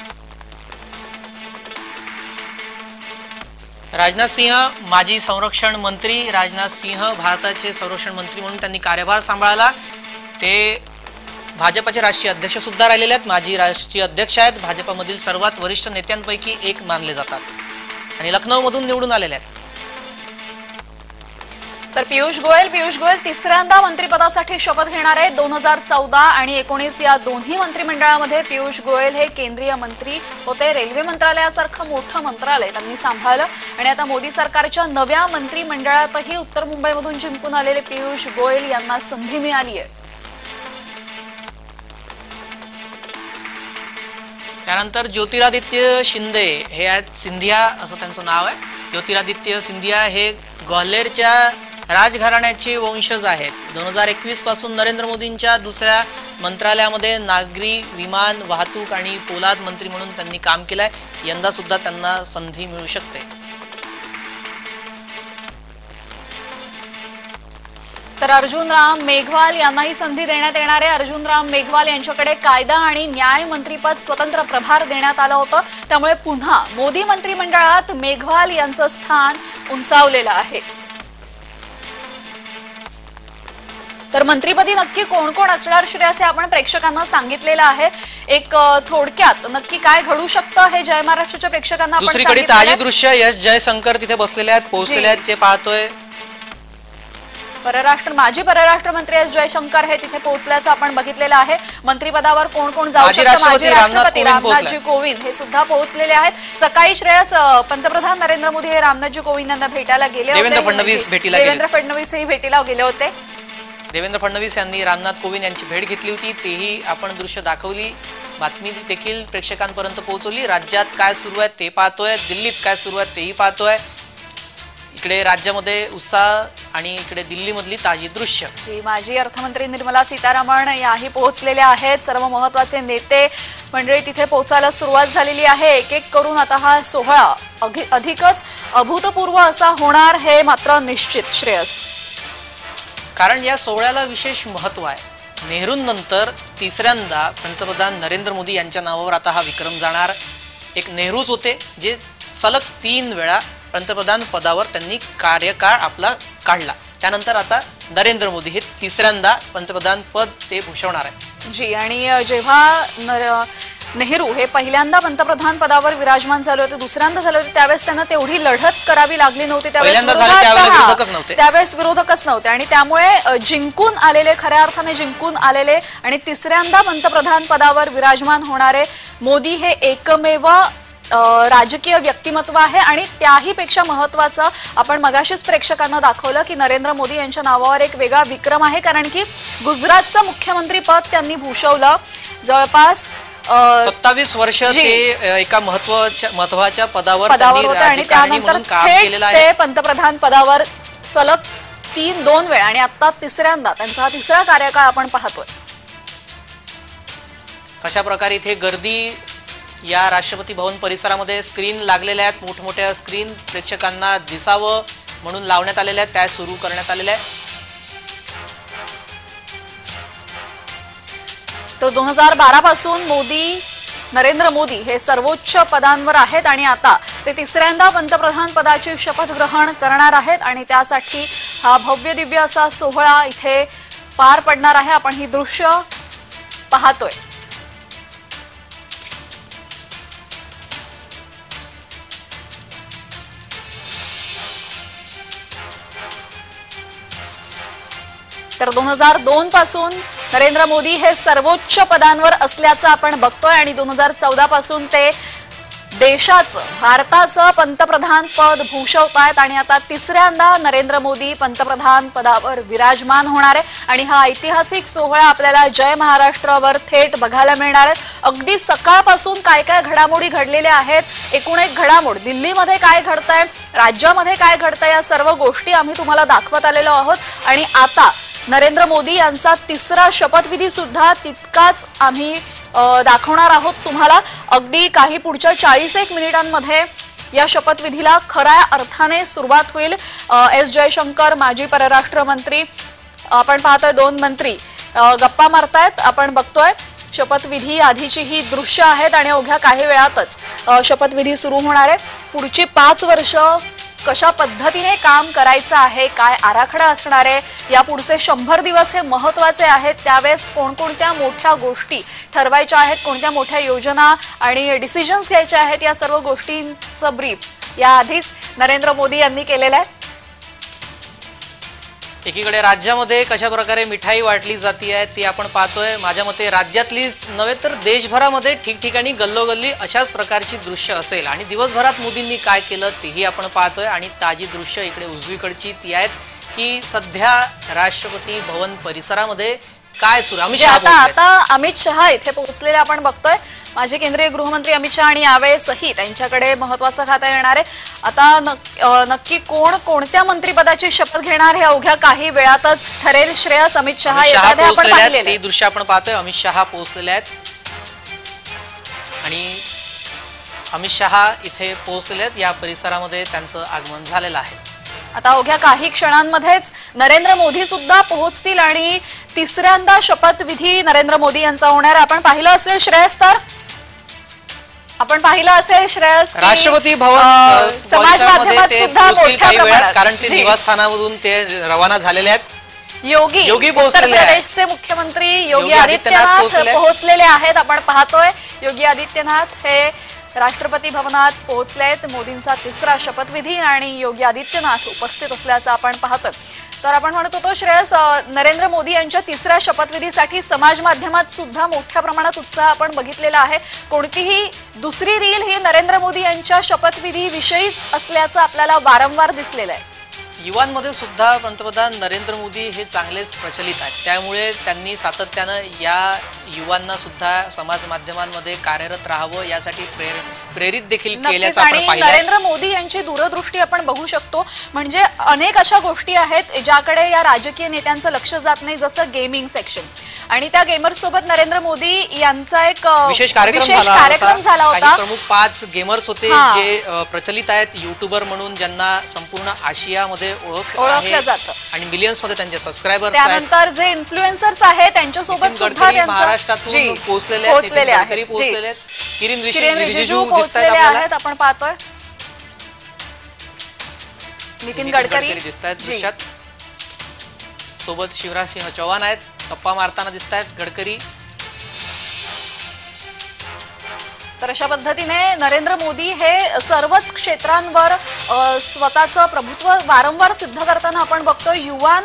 राजनाथ सिंह, माजी संरक्षण मंत्री. राजनाथ सिंह भारताचे संरक्षण मंत्री म्हणून त्यांनी कार्यभार सांभाळला. ते भाजपचे राष्ट्रीय अध्यक्ष सुद्धा राहिलेले आहेत. माजी राष्ट्रीय अध्यक्ष आहेत. भाजपमधील सर्वात वरिष्ठ नेत्यांपैकी एक मानले जातात आणि लखनौमधून निवडून आलेले आहेत. तर पियुष गोयल तिसऱ्यांदा मंत्रिपदासाठी शपथ घेणार आहेत. 2014 आणि 2019 या दोन्ही मंत्रिमंडळामध्ये पियुष गोयल हे केंद्रीय मंत्री होते. रेल्वे मंत्रालयासारखं मोठं मंत्रालय त्यांनी सांभाळलं आणि आता मोदी सरकारच्या नव्या मंत्रिमंडळातही उत्तर मुंबईमधून जिंकून आलेले पियुष गोयल यांना संधी मिळाली आहे. त्यानंतर ज्योतिरादित्य शिंदे हे आहेत. सिंधिया असं त्यांचं नाव आहे. ज्योतिरादित्य सिंधिया हे ग्वाल्हेरच्या राजघराण्याचे वंशज आहेत. 2021 पासून नरेंद्र मोदींच्या दुसऱ्या मंत्रालयामध्ये नागरी विमान वाहतूक आणि पोलाद मंत्री म्हणून त्यांनी काम केलंय. यंदा सुद्धा त्यांना संधी मिळू शकते. तर अर्जुन राम मेघवाल यांनाही संधी देण्यात येणार आहे. अर्जुन राम मेघवाल यांच्याकडे कायदा आणि न्याय मंत्रीपद स्वतंत्र प्रभार देण्यात आलं होतं. त्यामुळे पुन्हा मोदी मंत्रिमंडळात मेघवाल यांचं स्थान उंचावलेलं आहे. तर मंत्रिपदी नक्की कोण कोण असणार श्रेयस हे आपण प्रेक्षकांना सांगितलेलं आहे. एक थोडक्यात नक्की काय घडू शकतं हे जय महाराष्ट्राच्या प्रेक्षकांना आपण दुसरीकडे ताजे दृश्य एस जयशंकर तिथे बसलेले आहेत, पोहोचलेले आहेत, ते पाहतोय. माजी परराष्ट्र मंत्री एस जयशंकर हे तिथे पोहोचल्याचं आपण बघितलेलं आहे. मंत्रिपदावर कोण कोण जाऊ शकतं, माजी राष्ट्रपती रामनाथजी कोविंद हे सुद्धा पोहोचलेले आहेत. सकाळी श्रेयस पंतप्रधान नरेंद्र मोदी हे रामनाथजी कोविंद यांना भेटायला गेले होते. देवेंद्र फडणवीस हे भेटीला गेले होते. देवेंद्र फडणवीस यांनी रामनाथ कोविंद यांची भेट घेतली होती. तेही आपण दृश्य दाखवली, बातमी देखील प्रेक्षकांपर्यंत पोहोचवली. राज्यात काय सुरू आहे ते पाहतोय, दिल्लीत काय सुरू आहे तेही पाहतोय. इकडे राज्यामध्ये उत्साह आणि इकडे दिल्लीमधली ताजी दृश्य. जी माजी अर्थमंत्री निर्मला सीतारामन याही पोहोचलेल्या आहेत. सर्व महत्त्वाचे नेते मंडळी तिथे पोहोचायला सुरुवात झालेली आहे. एक एक करून आता हा सोहळा अधिकच अभूतपूर्व असा होणार हे मात्र निश्चित श्रेयस. कारण या सोहळ्याला विशेष महत्त्व आहे. नेहरूंनंतर तिसऱ्यांदा पंतप्रधान नरेंद्र मोदी यांच्या नावावर आता हा विक्रम जाणार. एक नेहरूच होते जे सलग 3 वेळा पंतप्रधान पदावर त्यांनी कार्यकाळ आपला काढला. त्यानंतर आता नरेंद्र मोदी हे तिसऱ्यांदा पंतप्रधान पद ते भूषवणार आहे. जी आणि जेव्हा नेहरू हे पहिल्यांदा पंतप्रधान पदावर विराजमान झाले होते, दुसऱ्यांदा झाले होते, त्यावेळेस त्यांना तेवढी लढत करावी लागली नव्हती. त्यावेळेस विरोधकच नव्हते आणि त्यामुळे जिंकून आलेले, खऱ्या अर्थाने जिंकून आलेले आणि तिसऱ्यांदा पंतप्रधान पदावर विराजमान होणारे मोदी हे एकमेव राजकीय व्यक्तिमत्व आहे. आणि त्याही पेक्षा महत्त्वाचं आपण मगाशीच प्रेक्षकांना दाखवलं की नरेंद्र मोदी यांच्या नावावर एक वेगळा विक्रम आहे. कारण की गुजरातचं मुख्यमंत्री पद त्यांनी भूषवलं. जवळपास 27 वर्ष ते एका महत्त्वाच्या पदावर होते आणि त्यानंतर ते पंतप्रधान पदावर सलग 2 वेळा आणि आता तिसऱ्यांदा त्यांचा हा तिसरा कार्यकाळ आपण पाहतोय. कशा प्रकारे इथे गर्दी या राष्ट्रपती भवन परिसरामध्ये स्क्रीन लागलेल्या आहेत, मोठमोठ्या स्क्रीन प्रेक्षकांना दिसावं म्हणून लावण्यात आलेल्या आहेत, त्या सुरू करण्यात आलेल्या आहेत. तर 2012 पासून नरेंद्र मोदी हे सर्वोच्च पदांवर आहेत आणि आता ते तिसऱ्यांदा पंतप्रधान पदाची शपथ ग्रहण करणार आहेत आणि त्यासाठी हा भव्य दिव्य असा सोहळा इथे पार पडणार आहे. आपण ही दृश्य पाहतोय. तर 2002 पासून नरेंद्र मोदी हे सर्वोच्च पदांवर असल्याचं आपण बघतोय आणि 2014 पासून ते भारताचं पंतप्रधान पद भूषवतायत आणि आता तिसऱ्यांदा नरेंद्र मोदी पंतप्रधान पदावर विराजमान होणार आहे आणि हा ऐतिहासिक सोहळा आपल्याला जय महाराष्ट्रावर थेट बघायला मिळणार आहे. अगदी सकाळपासून काय काय घडामोडी घडलेल्या आहेत, एकूण एक घडामोड दिल्लीमध्ये काय घडतंय, राज्यामध्ये काय घडतंय, या सर्व गोष्टी आम्ही तुम्हाला दाखवत आलेलो आहोत आणि आता नरेंद्र मोदी यांचा तिसरा शपथविधी सुद्धा तितकाच आम्ही दाखवणार आहोत तुम्हाला. अगदी काही पुढच्या 41 मिनिटांमध्ये या शपथविधीला खऱ्या अर्थाने सुरुवात होईल. एस जयशंकर माजी परराष्ट्र मंत्री, आपण पाहतोय 2 मंत्री गप्पा मारतायत. आपण बघतोय शपथविधी आधीची ही दृश्य आहेत आणि अवघ्या काही वेळातच शपथविधी सुरू होणार आहे. पुढची 5 वर्ष कशा पद्धतीने काम करायचं आहे, काय आराखडा असणार आहे, या पुढचे 100 दिवस हे महत्त्वाचे आहेत. त्यावेळेस कोणकोणत्या मोठ्या गोष्टी ठरवायच्या आहेत, कोणत्या मोठ्या योजना आणि डिसिजन्स घ्यायचे आहेत, या सर्व गोष्टींचं ब्रीफ याआधीच नरेंद्र मोदी यांनी केलेलं आहे. एकीकडे राज्यामध्ये कशा प्रकारे मिठाई वाटली जाते ती आपण पाहतोय. माझ्या मते राज्यातलीच नव्हे तर देशभरामध्ये ठिकठिकाणी गल्लोगल्ली अशाच प्रकारची दृश्य असेल आणि दिवसभरात मोदींनी काय केलं तेही आपण पाहतोय. आणि ताजी दृश्य इकडे उजवीकडची ती आहेत की सध्या राष्ट्रपती भवन परिसरामध्ये काय सुरू. आता अमित शहा इथे पोहोचलेले आपण बघतोय. माजी केंद्रीय गृहमंत्री अमित शहा आणि यावेळेसही त्यांच्याकडे महत्वाचं खाता येणार आहे. आता नक्की कोण कोणत्या मंत्रिपदाची शपथ घेणार हे अवघ्या काही वेळातच ठरेल. श्रेयस अमित शहा येतात आपण पाहिलेले ते दृश्य आपण पाहतोय. अमित शहा पोहोचलेले आहेत आणि अमित शहा इथे पोहोचलेले आहेत. या परिसरामध्ये त्यांचं आगमन झालेलं आहे. आता अवघ्या काही क्षणांमध्येच नरेंद्र मोदी सुद्धा पोहोचतील आणि तिसऱ्यांदा शपथविधी नरेंद्र मोदी यांचा होणार. आपण पाहिलं असेल श्रेयस, राष्ट्रपती भवन समाज माध्यमात सुद्धा मोठ्या प्रमाणात, कारण ते निवासस्थानामधून ते रवाना झालेले आहेत. उत्तर प्रदेशचे मुख्यमंत्री योगी आदित्यनाथ पोहोचलेले आहेत. आपण पाहतोय योगी आदित्यनाथ हे राष्ट्रपती भवनात पोहोचलेत. मोदींचा तिसरा शपथविधी आणि योगी आदित्यनाथ उपस्थित असल्याचं आपण पाहतोय. तर आपण म्हणत होतो श्रेयस, नरेंद्र मोदी यांच्या तिसऱ्या शपथविधीसाठी समाज माध्यमात सुद्धा मोठ्या प्रमाणात उत्साह आपण बघितलेला आहे. कोणतीही दुसरी रील ही नरेंद्र मोदी यांच्या शपथविधी विषयीच असल्याचं आपल्याला वारंवार दिसलेलं आहे. युवांमध्ये सुद्धा पंतप्रधान नरेंद्र मोदी हे चांगलेच प्रचलित आहेत. त्यामुळे त्यांनी सातत्यानं या युवांना सुद्धा समाज माध्यमांमध्ये कार्यरत राहावं यासाठी प्रेरित देखील केल्याचं आपण पाहिलं. नरेंद्र मोदी यांची दूरदृष्टी आपण बघू शकतो. म्हणजे अनेक अशा गोष्टी आहेत ज्याकडे या राजकीय नेत्यांचं लक्ष जात नाही, जसं गेमिंग सेक्शन. आणि त्या गेमर्स सोबत नरेंद्र मोदी यांचा एक विशेष कार्यक्रम झाला होता. प्रमुख 5 गेमर्स होते जे प्रचलित आहेत, युट्यूबर म्हणून ज्यांना संपूर्ण आशियामध्ये ओळखलं जातं आणि मिलियन्स मध्ये त्यांचे सबस्क्रायबर्स आहेत. त्यानंतर जे इन्फ्लुएन्सर्स आहेत त्यांच्यासोबत सुद्धा महाराष्ट्रातून पोहोचलेले आहेत. किरण रिजिजू पोहोचलेले आहेत. आपण पाहतोय नितीन गडकरी दिसत आहेत दृश्यात. सोबत शिवराज सिंह चौहान आहेत, गप्पा मारताना दिसत आहेत गडकरी. तर अशा पद्धतीने नरेंद्र मोदी हे सर्वच क्षेत्रांवर स्वतःचं प्रभुत्व वारंवार सिद्ध करताना आपण बघतोय. युवा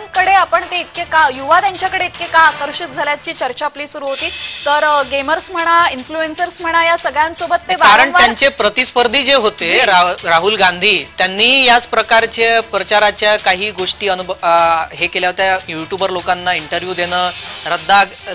त्यांच्याकडे इतके का आकर्षित झाल्याची चर्चा आपली सुरू होती. तर गेमर्स म्हणा, इन्फ्लुएन्सर्स म्हणा, या सगळ्यांसोबत ते कारण त्यांचे प्रतिस्पर्धी जे होते राहुल गांधी, त्यांनी याच प्रकारच्या प्रचाराच्या काही गोष्टी हे केल्या होत्या. युट्यूबर लोकांना इंटरव्ह्यू देणं,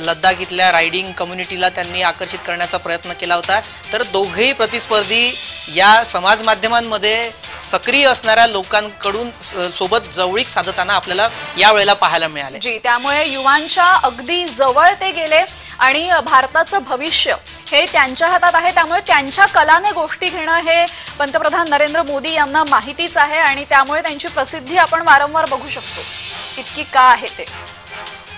लद्दाख इथल्या रायडिंग कम्युनिटीला त्यांनी आकर्षित करण्याचा प्रयत्न केला होता. तर दोघेही प्रतिस्पर्धी या समाज माध्यमांमध्ये सक्रिय असणाऱ्या लोकांकडून सोबत जवळीक साधताना आपल्याला या वेळेला पाहायला मिळाले. त्यामुळे युवांच्या अगदी जवळ ते गेले आणि भारताचं भविष्य हे त्यांच्या हातात आहे, त्यामुळे त्यांच्या कलाने गोष्टी घेणं हे पंतप्रधान नरेंद्र मोदी यांना माहितीच आहे आणि त्यामुळे त्यांची प्रसिद्धी आपण वारंवार बघू शकतो. इतकी का आहे ते.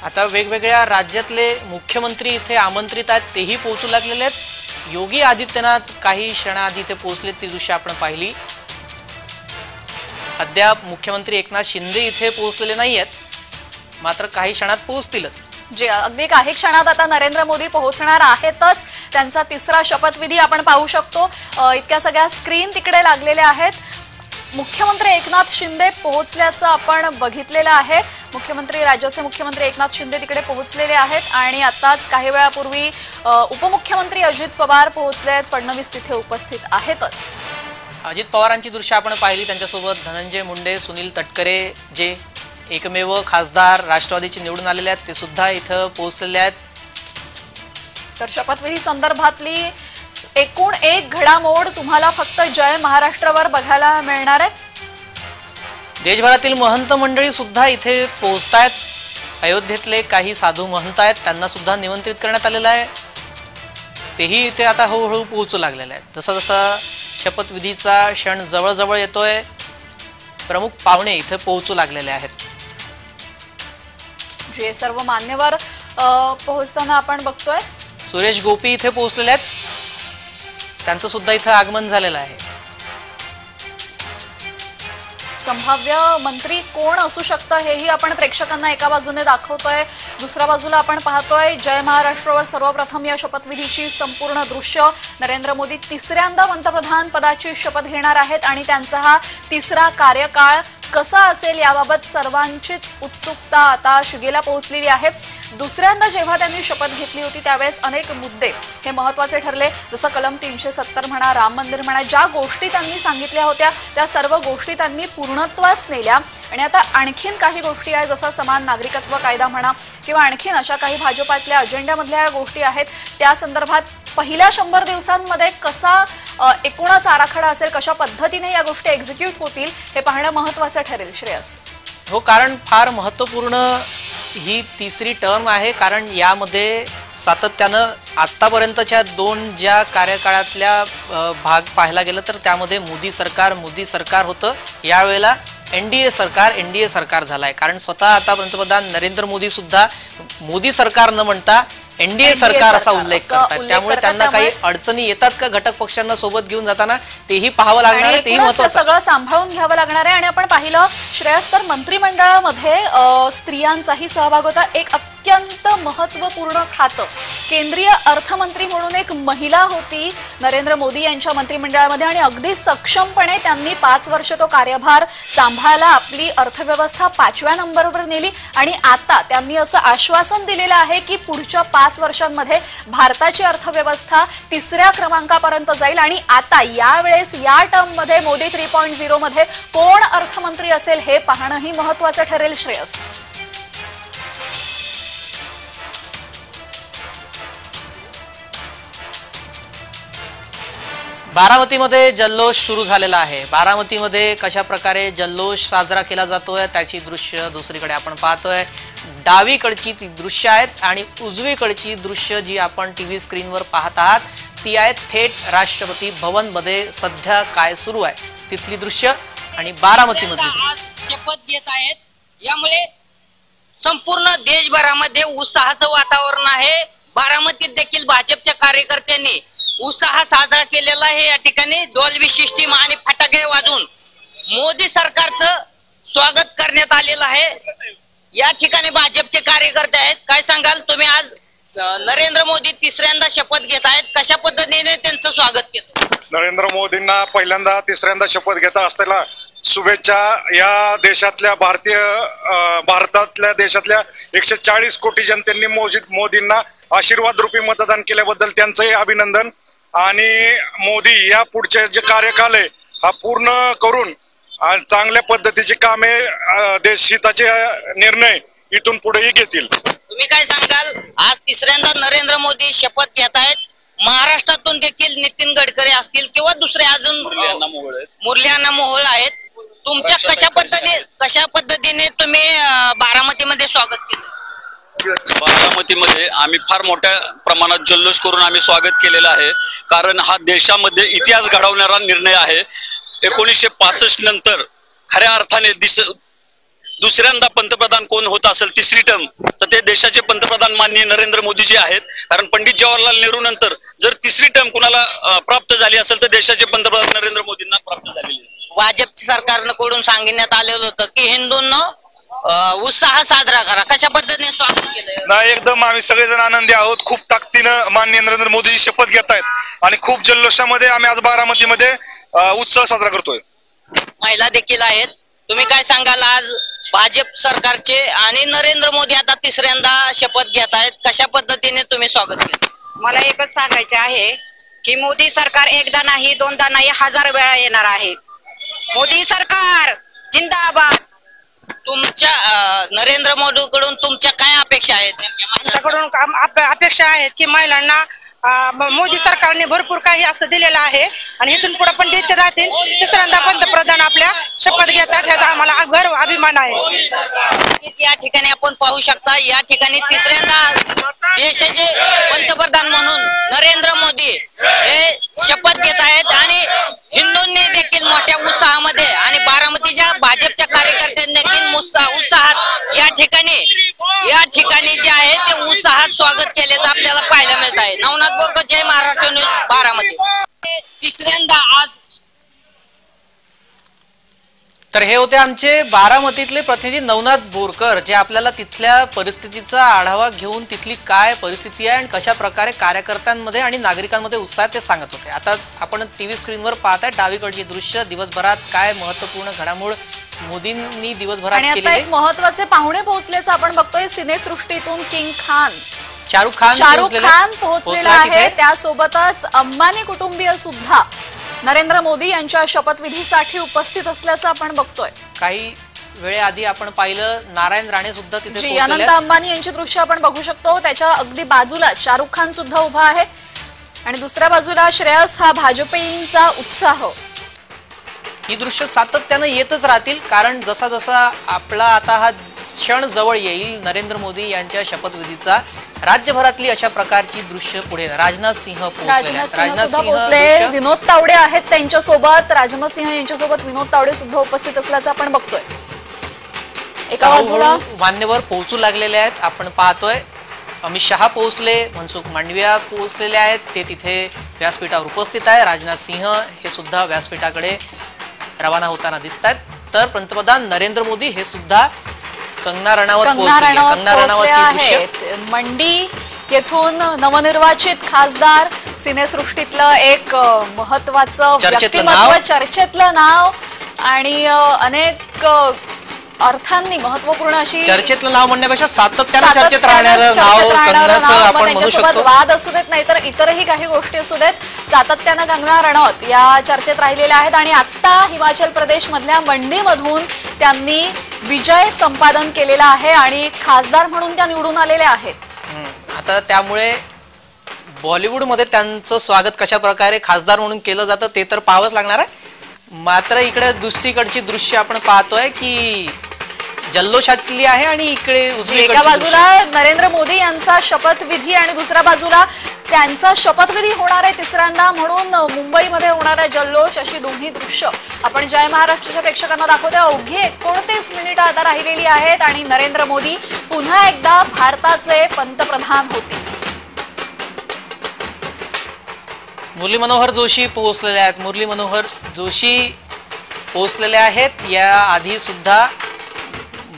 आता वेगवेगळ्या राज्यातले मुख्यमंत्री इथे आमंत्रित आहेत, तेही पोहोचू लागलेले आहेत. योगी आदित्यनाथ काही क्षणाआधी इथे पोहोचले, ती दृश्य आपण पाहिली. अद्याप मुख्यमंत्री एकनाथ शिंदे इथे पोहोचलेले नाही आहेत, मात्र काही क्षणात पोहोचतीलच. जे अगदी काही क्षणात आता नरेंद्र मोदी पोहोचणार आहेतच. त्यांचा तिसरा शपथविधी आपण पाहू शकतो. इतक्या सगळ्या स्क्रीन तिकडे लागलेल्या आहेत. मुख्यमंत्री एकनाथ शिंदे पोहोचल्याचं आपण बघितलेलं आहे. राज्याचे मुख्यमंत्री एकनाथ शिंदे तिकडे पोहोचलेले आहेत आणि आताच काही वेळापूर्वी उपमुख्यमंत्री अजित पवार पोहोचले आहेत. फडणवीस तिथे उपस्थित आहेतच. अजित पवारांची दृश्य आपण पाहिली. त्यांच्यासोबत धनंजय मुंडे, सुनील तटकरे, जे एकमेव खासदार राष्ट्रवादीचे निवडून आलेले आहेत, ते सुद्धा इथं पोहोचलेले आहेत. तर शपथविधी संदर्भातली एकूण एक घडामोड तुम्हाला फक्त जय महाराष्ट्रावर बघायला मिळणार आहे. देशभरातील महंत मंडळी सुद्धा इथे पोहोचतायत. अयोध्येतले काही साधू महंत आहेत, त्यांना सुद्धा निमंत्रित करण्यात आलेलं आहे. तेही इथे आता हळूहळू पोहोचू लागलेले आहेत. जसा जसा शपथविधीचा क्षण जवळ येतोय, प्रमुख पाहुणे इथे पोहोचू लागलेले आहेत. जे सर्व मान्यवर पोहोचताना आपण बघतोय. सुरेश गोपी इथे पोहोचलेले आहेत, त्यांचं सुद्धा इथे आगमन झालेलं आहे. संभाव्य मंत्री कोण असू शकतं हेही आपण प्रेक्षकांना एका बाजूने दाखवतोय. दुसऱ्या बाजूला आपण पाहतोय जय महाराष्ट्रावर सर्वप्रथम या शपथविधीची संपूर्ण दृश्य. नरेंद्र मोदी तिसऱ्यांदा पंतप्रधान पदाची शपथ घेणार आहेत आणि त्यांचा हा तिसरा कार्यकाळ कसा असेल याबाबत सर्वांचीच उत्सुकता आता शिगेला पोहोचलेली आहे. दुसऱ्यांदा जेव्हा त्यांनी शपथ घेतली होती त्यावेळेस अनेक मुद्दे हे महत्त्वाचे ठरले. जसं कलम 370 म्हणा, राम मंदिर म्हणा, ज्या गोष्टी त्यांनी सांगितल्या होत्या त्या सर्व गोष्टी त्यांनी पूर्णत्वास नेल्या. आणि आता आणखीन काही गोष्टी आहेत, जसं समान नागरिकत्व कायदा म्हणा किंवा आणखीन अशा काही भाजपातल्या अजेंड्यामधल्या गोष्टी आहेत. त्या संदर्भात पहिल्या 100 दिवसांमध्ये कसा एकूणच आराखडा असेल, कशा पद्धतीने या गोष्टी एक्झिक्यूट होतील हे पाहणं महत्त्वाचं ठरेल. श्रेयस. हो, कारण फार महत्त्वपूर्ण ही तिसरी टर्म आहे. कारण यामध्ये सातत्यानं आतापर्यंतच्या 2 ज्या कार्यकाळातल्या भाग पाहायला गेलं तर त्यामध्ये मोदी सरकार होतं. यावेळेला एनडीए सरकार झालंय. कारण स्वतः आता पंतप्रधान नरेंद्र मोदी सुद्धा मोदी सरकार न म्हणता एनडीए सरकार असा उल्लेख करतात. त्यामुळे त्यांना काही अडचणी येतात का घटक पक्षांना सोबत घेऊन जाताना तेही पाहावं लागणार आहे. तेही महत्त्वाचं, सगळं सांभाळून घ्यावं लागणार आहे. आणि आपण पाहिलं श्रेयस तर मंत्रिमंडळामध्ये स्त्रियांचाही सहभाग होता. एक अत्यंत महत्त्वपूर्ण खातं, केंद्रीय अर्थमंत्री म्हणून एक महिला होती नरेंद्र मोदी यांच्या मंत्रिमंडळामध्ये आणि अगदी सक्षमपणे त्यांनी 5 वर्ष तो कार्यभार सांभाळला. आपली अर्थव्यवस्था 5व्या नंबरवर नेली आणि आता त्यांनी असं आश्वासन दिलेलं आहे की पुढच्या 5 वर्षांमध्ये भारताची अर्थव्यवस्था 3ऱ्या क्रमांकापर्यंत जाईल. आणि आता यावेळेस या टर्ममध्ये मोदी 3.0 मध्ये कोण अर्थमंत्री असेल हे पाहणंही महत्त्वाचं ठरेल. श्रेयस. बारामतीमध्ये जल्लोष सुरू झालेला आहे. बारामतीमध्ये कशा प्रकारे जल्लोष साजरा केला जातोय त्याची दृश्य दुसरीकडे आपण पाहतोय. डावीकडची ती दृश्य आहेत आणि उजवीकडची दृश्य जी आपण टीव्ही स्क्रीनवर पाहत आहात ती आहेत थेट राष्ट्रपती भवन मध्ये सध्या काय सुरू आहे तिथली दृश्य. आणि बारामतीमध्ये शपथ घेत आहेत, यामुळे संपूर्ण देशभरामध्ये उत्साहाचं वातावरण आहे. बारामतीत देखील भाजपच्या कार्यकर्त्यांनी उत्साह साजरा केलेला आहे. या ठिकाणी डॉल्बी सिस्टीम आणि फटाके वाजवून मोदी सरकारचं स्वागत करण्यात आलेलं आहे. या ठिकाणी भाजपचे कार्यकर्ते आहेत. काय सांगाल तुम्ही? आज नरेंद्र मोदी तिसऱ्यांदा शपथ घेत आहेत, कशा पद्धतीने त्यांचं स्वागत केलं? नरेंद्र मोदींना पहिल्यांदा तिसऱ्यांदा शपथ घेता असताना शुभेच्छा. या देशातल्या भारतातल्या देशातल्या 140 कोटी जनतेने मोदींना आशीर्वाद रूपी मतदान केल्याबद्दल त्यांचंही अभिनंदन. आणि मोदी या पुढचे जे कार्यकाल आहे हा पूर्ण करून चांगल्या पद्धतीची कामे, देशहिताचे निर्णय इथून पुढेही घेतील. तुम्ही काय सांगाल? आज तिसऱ्यांदा नरेंद्र मोदी शपथ घेत आहेत. महाराष्ट्रातून देखील नितीन गडकरी असतील किंवा दुसरे अजून मुरली अण्णा मोहोळ आहेत. तुमच्या कशा पद्धतीने तुम्ही बारामतीमध्ये स्वागत केलं? बारामतीमध्ये आम्ही फार मोठ्या प्रमाणात जल्लोष करून आम्ही स्वागत केलेलं आहे, कारण हा देशामध्ये इतिहास घडवणारा निर्णय आहे। 1965 नंतर खऱ्या अर्थाने दुसऱ्यांदा पंतप्रधान कोण होत असेल तिसरी टर्म, तर ते देशाचे पंतप्रधान माननीय नरेंद्र मोदीजी आहेत। कारण पंडित जवाहरलाल नेहरू नंतर जर तिसरी टर्म कुणाला प्राप्त झाली असेल तर देशाचे पंतप्रधान नरेंद्र मोदींना प्राप्त झालेली आहे। भाजप सरकारकडून सांगण्यात आलेलं होतं की हिंदूंना उत्साह साजरा करा, कशा पद्धतीने स्वागत केलं? नाही, एकदम आम्ही सगळेजण आनंदी आहोत। खूप ताकदीनं माननीय नरेंद्र मोदीजी शपथ घेत आहेत आणि खूप जल्लोषामध्ये आम्ही आज बारामतीमध्ये उत्सव साजरा करतोय। महिला देखील आहेत, तुम्ही काय सांगाल? आज भाजप सरकारचे आणि नरेंद्र मोदी आता तिसऱ्यांदा शपथ घेत आहेत, कशा पद्धतीने तुम्ही स्वागत केलं? मला एकच सांगायचे आहे की मोदी सरकार एकदा नाही, दोनदा नाही, 1000 वेळा येणार आहे। मोदी सरकार जिंदाबाद। तुमच्या नरेंद्र मोदीकडून तुमच्या काय अपेक्षा आहेत? आमच्याकडून अपेक्षा आहेत की महिलांना मोदी सरकारने भरपूर काही असं दिलेलं आहे आणि इथून पुढे पण देत राहतील। तिसऱ्यांदा पंतप्रधान आपल्या शपथ घेतात, ह्याचा आम्हाला गर्व अभिमान आहे। या ठिकाणी आपण पाहू शकता, या ठिकाणी तिसऱ्यांदा देशाचे पंतप्रधान म्हणून नरेंद्र मोदी हे शपथ घेत आहेत आणि हिंदूंनी देखील मोठ्या उत्साहामध्ये आणि बारामतीच्या भाजपच्या कार्यकर्त्यांनी देखील उत्साहात या ठिकाणी जे आहे ते उत्साहात स्वागत केल्याचं आपल्याला पाहायला मिळत आहे। नवनाथ बोरकर, जय महाराष्ट्र न्यूज, बारामती। तिसऱ्यांदा आज तर हे होते आमचे बारामतीतले प्रतिनिधी नवनाथ बोरकर, जे आपल्याला तिथल्या परिस्थितीचा आढावा घेऊन तिथली काय परिस्थिती आहे आणि कशा प्रकारे कार्यकर्त्यांमध्ये आणि नागरिकांमध्ये उत्साह ते सांगत होते। आता आपण टीव्ही स्क्रीनवर पाहताय डावीकडची दृश्य, दिवसभरात काय महत्त्वपूर्ण घडामोड मोदींनी दिवसभरात केली। एक महत्त्वाचे पाहुणे पोहोचल्याचं आपण बघतोय, सिनेसृष्टीतून किंग खान शाहरुख खान पोहोचलेला आहे। त्यासोबतच अंबानी कुटुंबीय सुद्धा नरेंद्र मोदी यांच्या शपथविधीसाठी उपस्थित असल्याचं आपण बघतोय। काही वेळेआधी आपण पाहिलं नारायण राणे सुद्धा तिथे पोहोचले। अनंत अंबानी यांची दृश्य आपण बघू शकतो, त्याच्या अगदी बाजूला शाहरुख खान सुद्धा उभा आहे आणि दुसऱ्या बाजूला श्रेयस हा भाजपींचा उत्साह। ही दृश्य सातत्याने येतच राहतील, कारण जसा जसा आपला आता हा क्षण जवळ येईल नरेंद्र मोदी यांच्या शपथविधीचा, राज्यभरातली अशा प्रकारची दृश्य पुढे। राजनाथ सिंह पोहोचले, विनोद तावडे आहेत त्यांच्यासोबत, राजनाथ सिंह यांच्यासोबत विनोद तावडे सुद्धा उपस्थित असल्याचं आपण बघतोय। एका बाजूला मान्यवर पोहोचू लागलेले आहेत, आपण पाहतोय अमित शहा पोहोचले, मनसुख मांडविया पोहोचलेले आहेत, ते तिथे व्यासपीठावर उपस्थित आहे। राजनाथ सिंह हे सुद्धा व्यासपीठाकडे रवाना होताना दिसत आहेत। तर पंतप्रधान नरेंद्र मोदी हे सुद्धा कंगना रणावत आहेत। मंडी येथून नवनिर्वाचित खासदार, सिनेसृष्टीतलं एक महत्वाचं व्यक्तिमत्व, चर्चेतलं नाव आणि अनेक अर्थांनी महत्वपूर्ण अशी, चर्चेतलं नाव म्हणण्यापेक्षा सातत्याने चर्चेत राहणारं नाव आपण म्हणू शकतो। वाद असू देत, नाहीतर इतरही काही गोष्टी असू देत, सातत्यानं कंगना रणावत या चर्चेत राहिलेल्या आहेत आणि आता हिमाचल प्रदेश मधल्या मंडीमधून त्यांनी विजय संपादन केलेला आहे आणि खासदार म्हणून त्या निवडून आलेल्या आहेत। आता त्यामुळे बॉलिवूडमध्ये त्यांचं स्वागत कशा प्रकारे खासदार म्हणून केलं जातं ते तर पाहावंच लागणार आहे। मात्र इकडे दुसरीकडची दृश्य आपण पाहतोय की जल्लोषातली आहे आणि इकडे एका बाजूला नरेंद्र मोदी यांचा शपथविधी आणि दुसऱ्या बाजूला त्यांचा शपथविधी होणार आहे तिसऱ्यांदा, म्हणून मुंबईमध्ये होणारा जल्लोष, अशी दोन्ही दृश्य आपण जय महाराष्ट्राच्या प्रेक्षकांना दाखवतोय। अवघी 29 मिनिटं आता राहिलेली आहेत आणि नरेंद्र मोदी पुन्हा एकदा भारताचे पंतप्रधान होतील। मुरली मनोहर जोशी पोहोचलेले आहेत, मुरली मनोहर जोशी पोहोचलेले आहेत। या आधी सुद्धा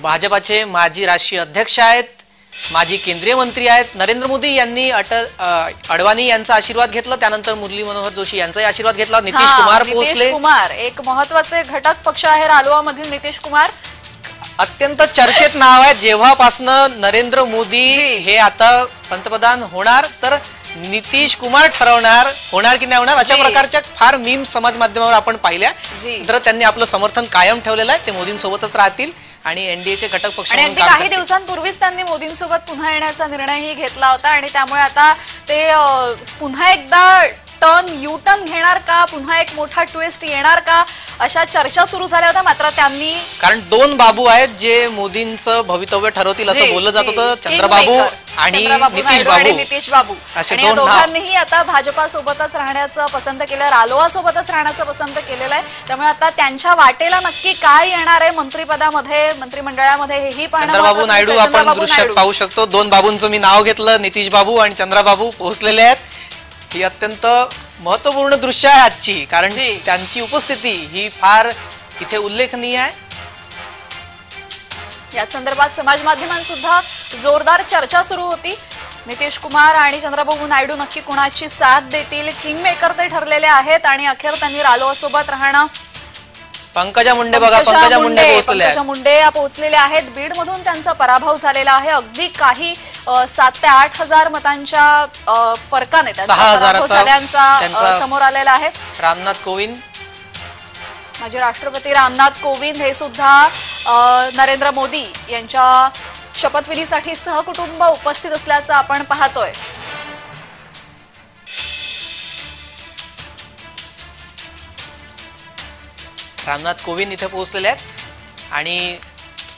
भाजपाचे माजी राष्ट्रीय अध्यक्ष आहेत, माजी केंद्रीय मंत्री आहेत। नरेंद्र मोदी यांनी अडवाणी यांचा आशीर्वाद घेतला, त्यानंतर मुरली मनोहर जोशी यांचाही आशीर्वाद घेतला। नितीश कुमार पोहोचले, नितीश कुमार एक महत्त्वाचे घटक पक्ष आहे रालोआ मधील नितीश कुमार, अत्यंत चर्चेत नाव आहे। जेव्हापासून नरेंद्र मोदी हे आता पंतप्रधान होणार तर नितीश कुमार ठरवणार होणार की नाही होणार, अशा प्रकारच्या फार मीम समाज माध्यमावर आपण पाहिल्या। तर त्यांनी आपलं समर्थन कायम ठेवलेलं आहे, ते मोदींसोबतच राहतील आणि एनडीएचे घटक पक्ष म्हणून काम काही दिवसांपूर्वीच त्यांनी मोदींसोबत पुन्हा येण्याचा निर्णयही घेतला होता आणि त्यामुळे आता ते पुन्हा एकदा टर्न यू टर्न घेणार का, पुन्हा एक मोठा ट्विस्ट येणार का, अशा चर्चा सुरू झाल्या होत्या. मात्र त्यांनी, कारण दोन बाबू आहेत जे मोदींचं भवितव्य ठरवतील असं बोललं जात होतं, चंद्रबाबू आणि नितीश बाबू. आणि या दोघांनीही आता भाजपा सोबतच राहण्याचं पसंत केलं, रालोआ सोबतच राहण्याचं पसंत केलेलं आहे. त्यामुळे आता त्यांच्या वाटेला नक्की काय येणार आहे मंत्रिपदामध्ये, मंत्रिमंडळामध्ये, हेही पाहणं. चंद्रबाबू नायडू आपण दृश्यात पाहू शकतो. दोन बाबूंचं मी नाव घेतलं, नितीश बाबू आणि चंद्रबाबू पोहोचलेले आहेत. ही अत्यंत महत्वपूर्ण दृश्य आहे आजची, कारण त्यांची उपस्थिती ही फार इथे उल्लेखनीय आहे. या संदर्भात समाज माध्यमांत सुद्धा जोरदार चर्चा सुरू होती. नितीश कुमार आणि चंद्रबाबू नायडू नक्की कुणाची साथ देतील, किंग मेकर ते ठरलेले आहेत. आणि अखेर त्यांनी रालोआ सोबत राहणं. पंकजा मुंडे बघा, पंकजा मुंडे या पोहोचलेल्या आहेत. बीड मधून त्यांचा पराभव झालेला आहे. अगदी काही 7 ते 8 हजार मतांच्या फरकाने त्यांचा समोर आलेला आहे. रामनाथ कोविंद, माजी राष्ट्रपती रामनाथ कोविंद हे सुद्धा नरेंद्र मोदी यांच्या शपथविधीसाठी सहकुटुंब उपस्थित असल्याचं आपण पाहतोय. रामनाथ कोविंद इथे पोहोचलेले आहेत आणि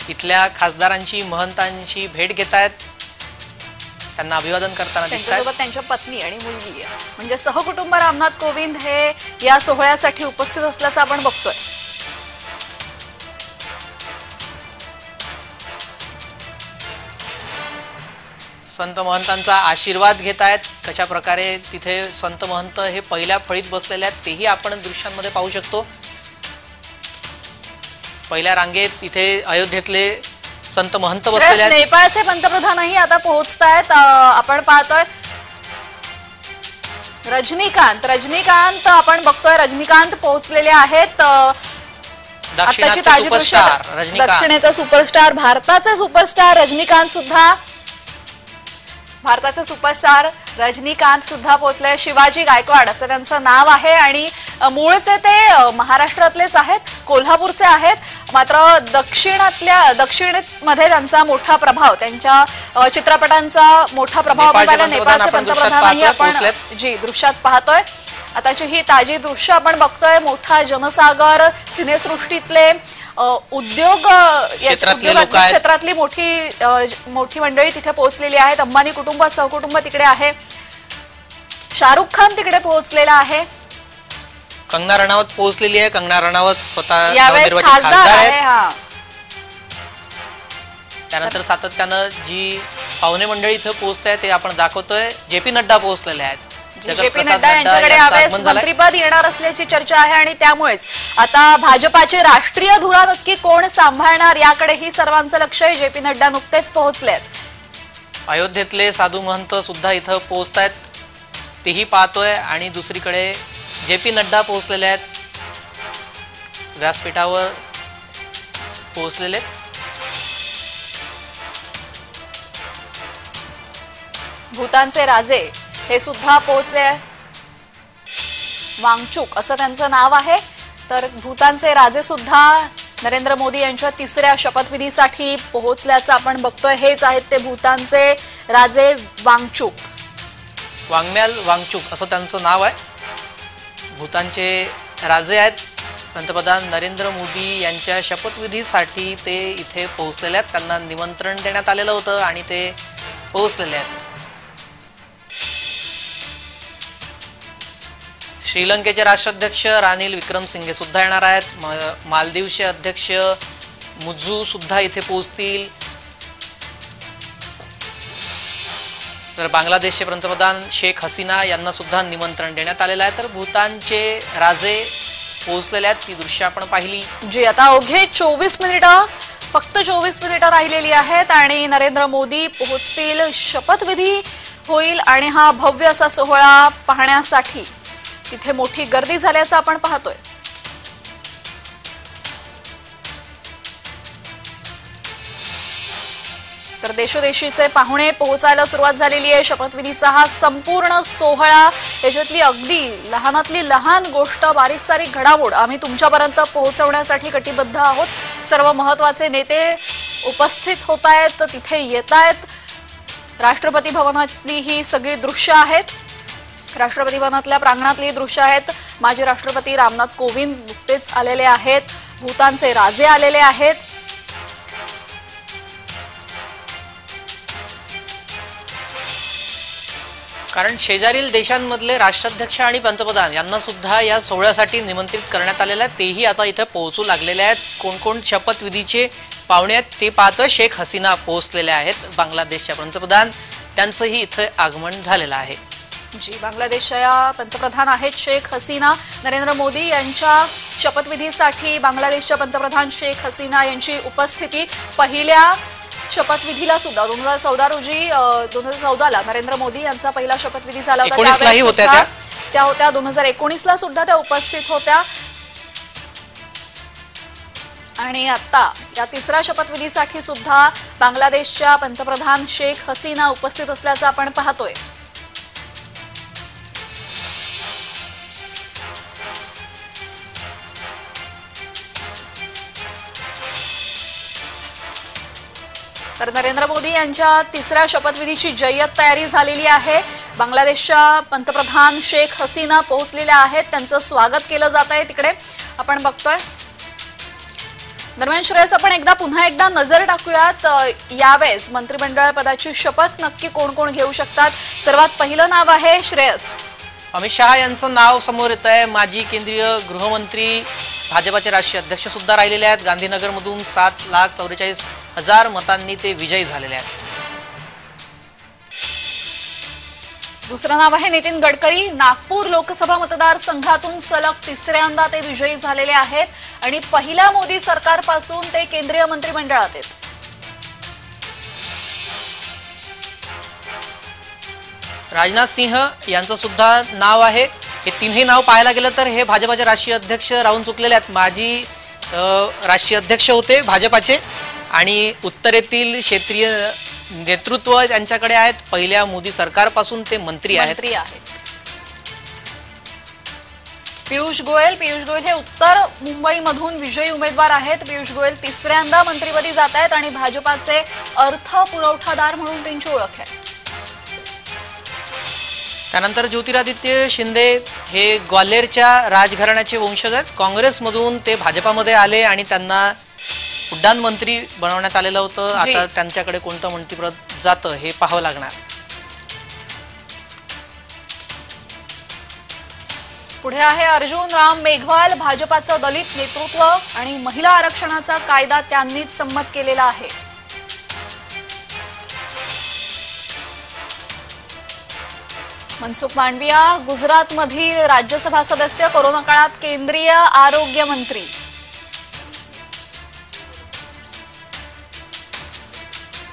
इथल्या खासदारांची, महंतांची भेट घेत आहेत, त्यांना अभिवादन करताना त्यांच्यासोबत त्यांच्या पत्नी आणि मुलगी आहे. म्हणजे सहकुटुंब रामनाथ कोविंद हे या सोहळ्यासाठी उपस्थित असल्याचं आपण बघतोय. संत महंतांचा आशीर्वाद घेत आहेत. कशा प्रकारे तिथे संत महंत हे पहिल्या फळीत बसलेले आहेत तेही आपण दृश्यांमध्ये पाहू शकतो. पहिल्या रांगेत इथे अयोध्येतले संत महंत बसलेले आहेत. नेपाळचे पंतप्रधानही आता पोहोचतायत. आपण पाहतोय रजनीकांत आपण बघतोय, रजनीकांत पोहोचलेले आहेत. आताची ताजी दृश्य, दक्षिणेचा सुपरस्टार, भारताचे सुपरस्टार रजनीकांत सुद्धा पोहोचले. शिवाजी गायकवाड असं त्यांचं नाव आहे आणि मूळचे ते महाराष्ट्रातलेच आहेत, कोल्हापूरचे आहेत. मात्र दक्षिणेमध्ये त्यांचा मोठा प्रभाव, त्यांच्या चित्रपटांचा मोठा प्रभाव नेपाळचे पंतप्रधानही आपण दृश्यात पाहतोय. आताची ही ताजी दृश्य आपण बघतोय. मोठा जनसागर, सिनेसृष्टीतले उद्योग क्षेत्रातली मोठी मंडळी तिथे पोहोचलेली आहेत. अंबानी कुटुंब, सहकुटुंब तिकडे आहे. शाहरुख खान तिकडे पोहोचलेला आहे. कंगना रणावत पोहोचलेली आहे. कंगना रणावत स्वतः यावेळेस खासदार आहे. त्यानंतर सातत्यानं जी पाहुणे मंडळी इथं पोहोचत आहे ते आपण दाखवतोय. जेपी नड्डा पोहोचलेले आहेत. जेपी नड्डा यांच्याकडे यावेळेस मंत्रिपद येणार असल्याची चर्चा आहे आणि त्यामुळेच आता भाजपाची राष्ट्रीय धुरा नक्की कोण सांभाळणार याकडेही सर्वांचं लक्ष आहे. जेपी नड्डा नुकतेच पोहोचलेत. अयोध्येतले साधू महंत सुद्धा इथं पोहोचत आहेत, तेही पाहतोय. आणि दुसरीकडे जेपी नड्डा पोहोचलेले आहेत, व्यासपीठावर पोहोचलेले. भूतानचे राजे हे सुद्धा पोहोचले. वांगचुक असं त्यांचं नाव आहे. तर भूतानचे राजे सुद्धा नरेंद्र मोदी यांच्या 3ऱ्या शपथविधीसाठी पोहोचल्याचं आपण बघतोय. हेच आहेत ते भूतानचे राजे वांगचुक. वांगम्याल वांगचुक असं त्यांचं नाव आहे. भूतानचे राजे आहेत. पंतप्रधान नरेंद्र मोदी यांच्या शपथविधीसाठी ते इथे पोहोचलेले आहेत. त्यांना निमंत्रण देण्यात आलेलं होतं आणि ते पोहोचलेले आहेत. श्रीलंकेचे राष्ट्राध्यक्ष रानिल विक्रमसिंघे सुद्धा येणार आहेत. मालदीवचे अध्यक्ष मुझू सुद्धा इथे पोहोचतील. तर बांगलादेशचे पंतप्रधान शेख हसीना यांना सुद्धा निमंत्रण देण्यात आलेलं आहे. तर भूतानचे राजे पोहोचलेले आहेत. ती दृश्य आपण पाहिली. जी आता अवघे 24 मिनिटं, फक्त 24 मिनिटं राहिलेली आहेत आणि नरेंद्र मोदी पोहोचतील. शपथविधी होईल आणि हा भव्य असा सोहळा पाहण्यासाठी तिथे मोठी गर्दी झाल्याचं आपण पाहतोय. तर देशोदेशीचे पाहुणे पोहोचायला सुरुवात झालेली आहे. शपथविधीचा हा संपूर्ण सोहळा, याच्यातली अगदी लहानातली लहान गोष्ट, बारीक सारीक घडामोड आम्ही तुमच्यापर्यंत पोहोचवण्यासाठी कटिबद्ध आहोत. सर्व महत्वाचे नेते उपस्थित होत आहेत, तिथे येत आहेत. राष्ट्रपती भवनातली ही सगळी दृश्य आहेत. राष्ट्रपती भवनातल्या प्रांगणातली दृश्य आहेत। माजी राष्ट्रपती रामनाथ कोविंद नुकतेच आलेले आहेत, भूतानचे राजे आलेले आहेत। कारण शेजारील देशांमधले राष्ट्राध्यक्ष आणि पंतप्रधान यांना सुद्धा या सोहळ्यासाठी निमंत्रित करण्यात आलेलं आहे, तेही आता इथे पोहोचू लागलेले आहेत। कोण कोण शपथविधीचे पाहुणे आहेत ते पाहतोय। शेख हसीना पोहोचलेले आहेत, बांगलादेशच्या पंतप्रधान, त्यांचंही इथे आगमन झालेलं आहे। जी, बांगलादेशच्या पंतप्रधान आहेत शेख हसीना। नरेंद्र मोदी यांच्या शपथविधीसाठी बांगलादेशच्या पंतप्रधान शेख हसीना यांची उपस्थिती। पहिल्या शपथविधीला सुद्धा 2014 रोजी 2014ला नरेंद्र मोदी यांचा पहिला शपथविधी झाला होता, त्या होत्या 2019ला सुद्धा त्या उपस्थित होत्या। आणि आता या तिसऱ्या शपथविधीसाठी सुद्धा बांगलादेशच्या पंतप्रधान शेख हसीना उपस्थित असल्याचं आपण पाहतोय। तर नरेंद्र मोदी यांच्या तिसऱ्या शपथविधीची जय्यत तयारी झालेली आहे। बांगलादेशच्या पंतप्रधान शेख हसीना पोहोचलेल्या आहेत, त्यांचं स्वागत केलं जात आहे तिकडे आपण बघतोय। दरम्यान श्रेयस, आपण पुन्हा एकदा नजर टाकूयात यावेळेस मंत्रिमंडळ पदाची शपथ नक्की कोण कोण घेऊ शकतात। सर्वात पहिलं नाव आहे श्रेयस अमित शहा यांचं नाव समोर येत आहे। माजी केंद्रीय गृहमंत्री, भाजपाचे राष्ट्रीय अध्यक्ष सुद्धा राहिलेले आहेत। गांधीनगरमधून 7,44,000 मतांनी ते विजयी झालेले आहेत। दुसरं नाव आहे नितीन गडकरी। नागपूर लोकसभा मतदारसंघातून सलग तिसऱ्यांदा ते विजयी झालेले आहेत आणि पहिल्या मोदी सरकारपासून ते केंद्रीय मंत्रिमंडळात आहेत। राजनाथ सिंह यांचं सुद्धा नाव आहे। हे तीनही नाव पाहायला गेलं तर हे भाजपाचे राष्ट्रीय अध्यक्ष राहून चुकलेले आहेत। माजी राष्ट्रीय अध्यक्ष होते भाजपाचे आणि उत्तरेतील क्षेत्रीय नेतृत्व त्यांच्याकडे आहेत। पहिल्या मोदी सरकारपासून ते मंत्री आहेत। पियुष गोयल हे उत्तर मुंबईमधून विजयी उमेदवार आहेत। पियुष गोयल तिसऱ्यांदा मंत्रिपदी जात आहेत आणि भाजपाचे अर्थ पुरवठादार म्हणून त्यांची ओळख आहे। त्यानंतर ज्योतिरादित्य शिंदे हे ग्वाल्हेरच्या राजघराण्याचे वंशज आहेत। काँग्रेसमधून ते भाजपामध्ये आले आणि त्यांना उड्डाण मंत्री बनवण्यात आलेलं होतं। आता त्यांच्याकडे कोणतं मंत्रिपद जातं हे पाहावं लागणार। पुढे आहे अर्जुन राम मेघवाल। भाजपाचं दलित नेतृत्व आणि महिला आरक्षणाचा कायदा त्यांनीच संमत केलेला आहे। मनसुख मांडविया गुजरातमधील राज्यसभा सदस्य, कोरोना काळात केंद्रीय आरोग्य मंत्री।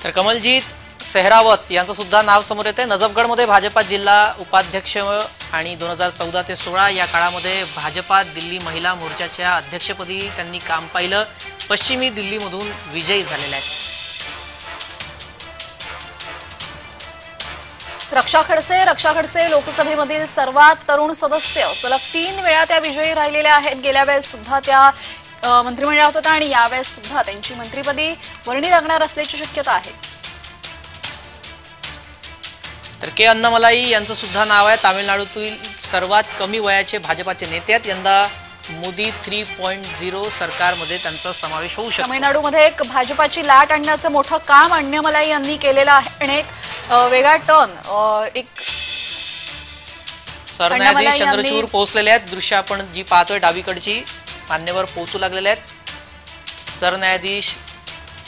तर कमलजीत सेहरावत यांचं सुद्धा नाव समोर येते। नजफगडमध्ये भाजपा जिल्हा उपाध्यक्ष आणि 2014 ते 16 या काळामध्ये भाजपा दिल्ली महिला मोर्चाच्या अध्यक्षपदी त्यांनी काम पाहिलं। पश्चिमी दिल्लीमधून विजयी झालेले आहेत। रक्षा खडसे लोकसभेमधील सर्वात तरुण सदस्य, सलग 3 वेळा त्या विजयी राहिलेल्या आहेत। गेल्या वेळेस सुद्धा त्या मंत्रिमंडळात होत्या आणि यावेळेस सुद्धा त्यांची मंत्रिपदी वर्णी लागणार असल्याची शक्यता आहे। तर के अन्नामलाई यांचं सुद्धा नाव आहे। तामिळनाडूतील सर्वात कमी वयाचे भाजपाचे नेते आहेत। यंदा मोदी 3.0 सरकारमध्ये त्यांचा समावेश होऊ शकतो। तामिळनाडूमध्ये एक भाजपाची लाट आणण्याचं मोठं काम अन्नामलाई यांनी केलेलं आहे आणि एक वेगळा टर्न सरन्यायाधीश चंद्रचूड पोहोचलेले आहेत। दृश्य आपण जी पाहतोय डावीकडची, मान्यवर पोहोचू लागलेले आहेत। सरन्यायाधीश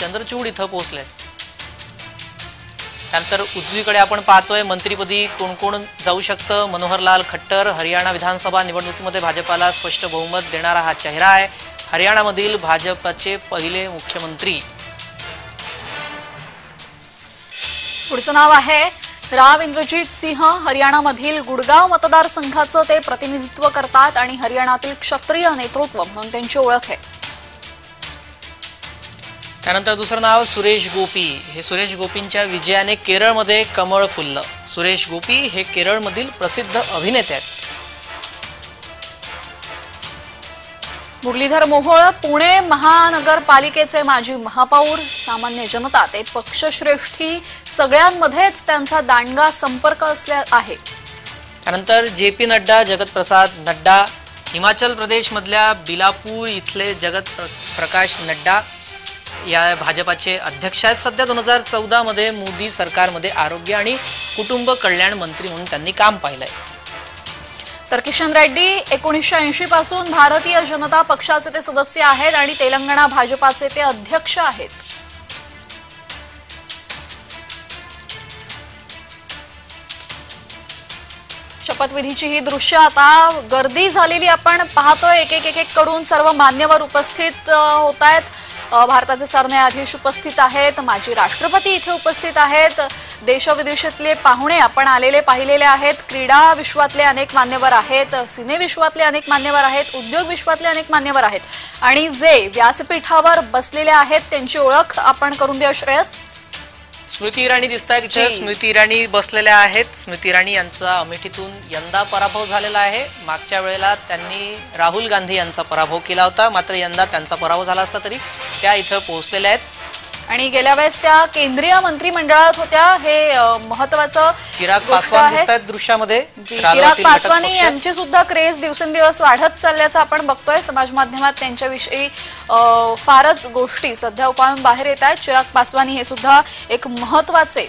चंद्रचूड इथं पोहोचले। त्यानंतर उजवीकडे आपण पाहतोय मंत्रिपदी कोण कोण जाऊ शकतं। मनोहरलाल खट्टर हरियाणा विधानसभा निवडणुकीमध्ये भाजपाला स्पष्ट बहुमत देणारा हा चेहरा आहे। हरियाणामधील भाजपचे पहिले मुख्यमंत्री। पुढचं नाव आहे राव इंद्रजीत सिंह। हरियाणामधील गुडगाव मतदारसंघाचं ते प्रतिनिधित्व करतात आणि हरियाणातील क्षत्रिय नेतृत्व म्हणून त्यांची ओळख आहे। त्यानंतर दुसरं नाव सुरेश गोपी। हे सुरेश गोपींच्या विजयाने केरळमध्ये कमळ फुललं। सुरेश गोपी हे केरळमधील प्रसिद्ध अभिनेते आहेत। मुरलीधर मोहोळ पुणे महानगरपालिकेचे माजी महापौर। सामान्य जनता ते पक्षश्रेष्ठी सगळ्यांमध्येच त्यांचा दांडगा संपर्क असल्या आहे। त्यानंतर JP नड्डा, जगत प्रसाद नड्डा, हिमाचल प्रदेश मधल्या बिलापूर इथले जगत प्रकाश नड्डा या भाजपाचे अध्यक्ष आहेत. सध्या 2014 मध्ये मोदी सरकारमध्ये आरोग्य आणि कुटुंब कल्याण मंत्री म्हणून त्यांनी काम पाहिलंय. तर किशन रेड्डी 1980 पासून भारतीय जनता पक्षाचे ते सदस्य आहेत आणि तेलंगणा भाजपाचे ते अध्यक्ष आहेत. शपथविधीची ही दृश्य आता गर्दी झालेली आपण पाहतोय. एक एक करून सर्व मान्यवर उपस्थित होत आहेत. भारताचे सरन्यायाधीश उपस्थित आहेत, माजी राष्ट्रपती इथे उपस्थित आहेत, देशविदेशातले पाहुणे आपण आलेले पाहिलेले आहेत, क्रीडा विश्वातले अनेक मान्यवर आहेत, सिने विश्वातले अनेक मान्यवर आहेत, उद्योग विश्वातले अनेक मान्यवर आहेत आणि जे व्यासपीठावर बसलेले आहेत त्यांची ओळख आपण करून देऊ. श्रेयस, स्मृती इराणी दिसत आहेत इथे. स्मृती इराणी बसलेल्या आहेत. स्मृती इराणी यांचा अमेठीतून यंदा पराभव झालेला आहे. मागच्या वेळेला त्यांनी राहुल गांधी यांचा पराभव केला होता, मात्र यंदा त्यांचा पराभव झाला असला तरी त्या इथं पोहोचलेल्या आहेत. आणि गेल्या वेळेस त्या केंद्रीय मंत्रिमंडळात होत्या. हे महत्त्वाचं चिराग पासवान दिसत आहेत दृश्यामध्ये. चिराग पासवान यांची सुद्धा क्रेज दिवसेंदिवस वाढत चालल्याचं आपण बघतोय. समाज माध्यमात त्यांच्याविषयी फारच गोष्टी सध्या उफाळून बाहेर येत आहेत. चिराग पासवान हे सुद्धा एक महत्त्वाचे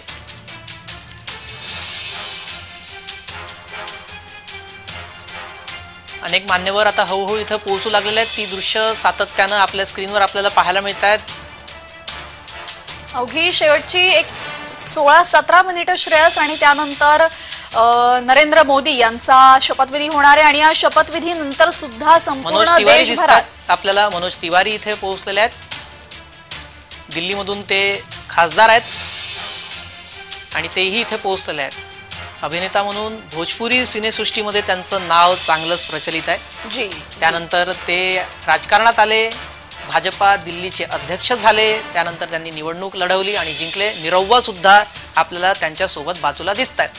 अनेक मान्यवर आता हळूहळू इथं पोहोचू लागलेले आहेत. ती दृश्य सातत्यानं आपल्या स्क्रीनवर आपल्याला पाहायला मिळत आहेत. अवघी शेवटची एक 16-17 मिनिटं श्रेयस आणि त्यानंतर नरेंद्र मोदी यांचा शपथविधी होणार आहे आणि या शपथविधीनंतर सुद्धा संपूर्ण देशभरात आपल्याला मनोज तिवारी इथे पोहोचलेले आहेत. दिल्लीमधून ते खासदार आहेत आणि तेही इथे पोहोचलेले आहेत. अभिनेता म्हणून भोजपुरी सिनेसृष्टीमध्ये त्यांचं नाव चांगलंच प्रचलित आहे. जी, त्यानंतर ते राजकारणात आले, भाजपा दिल्लीचे अध्यक्ष झाले, त्यानंतर त्यांनी निवडणूक लढवली आणि जिंकले. निरहुआ सुद्धा आपल्याला त्यांच्या सोबत बाजूला दिसत आहेत.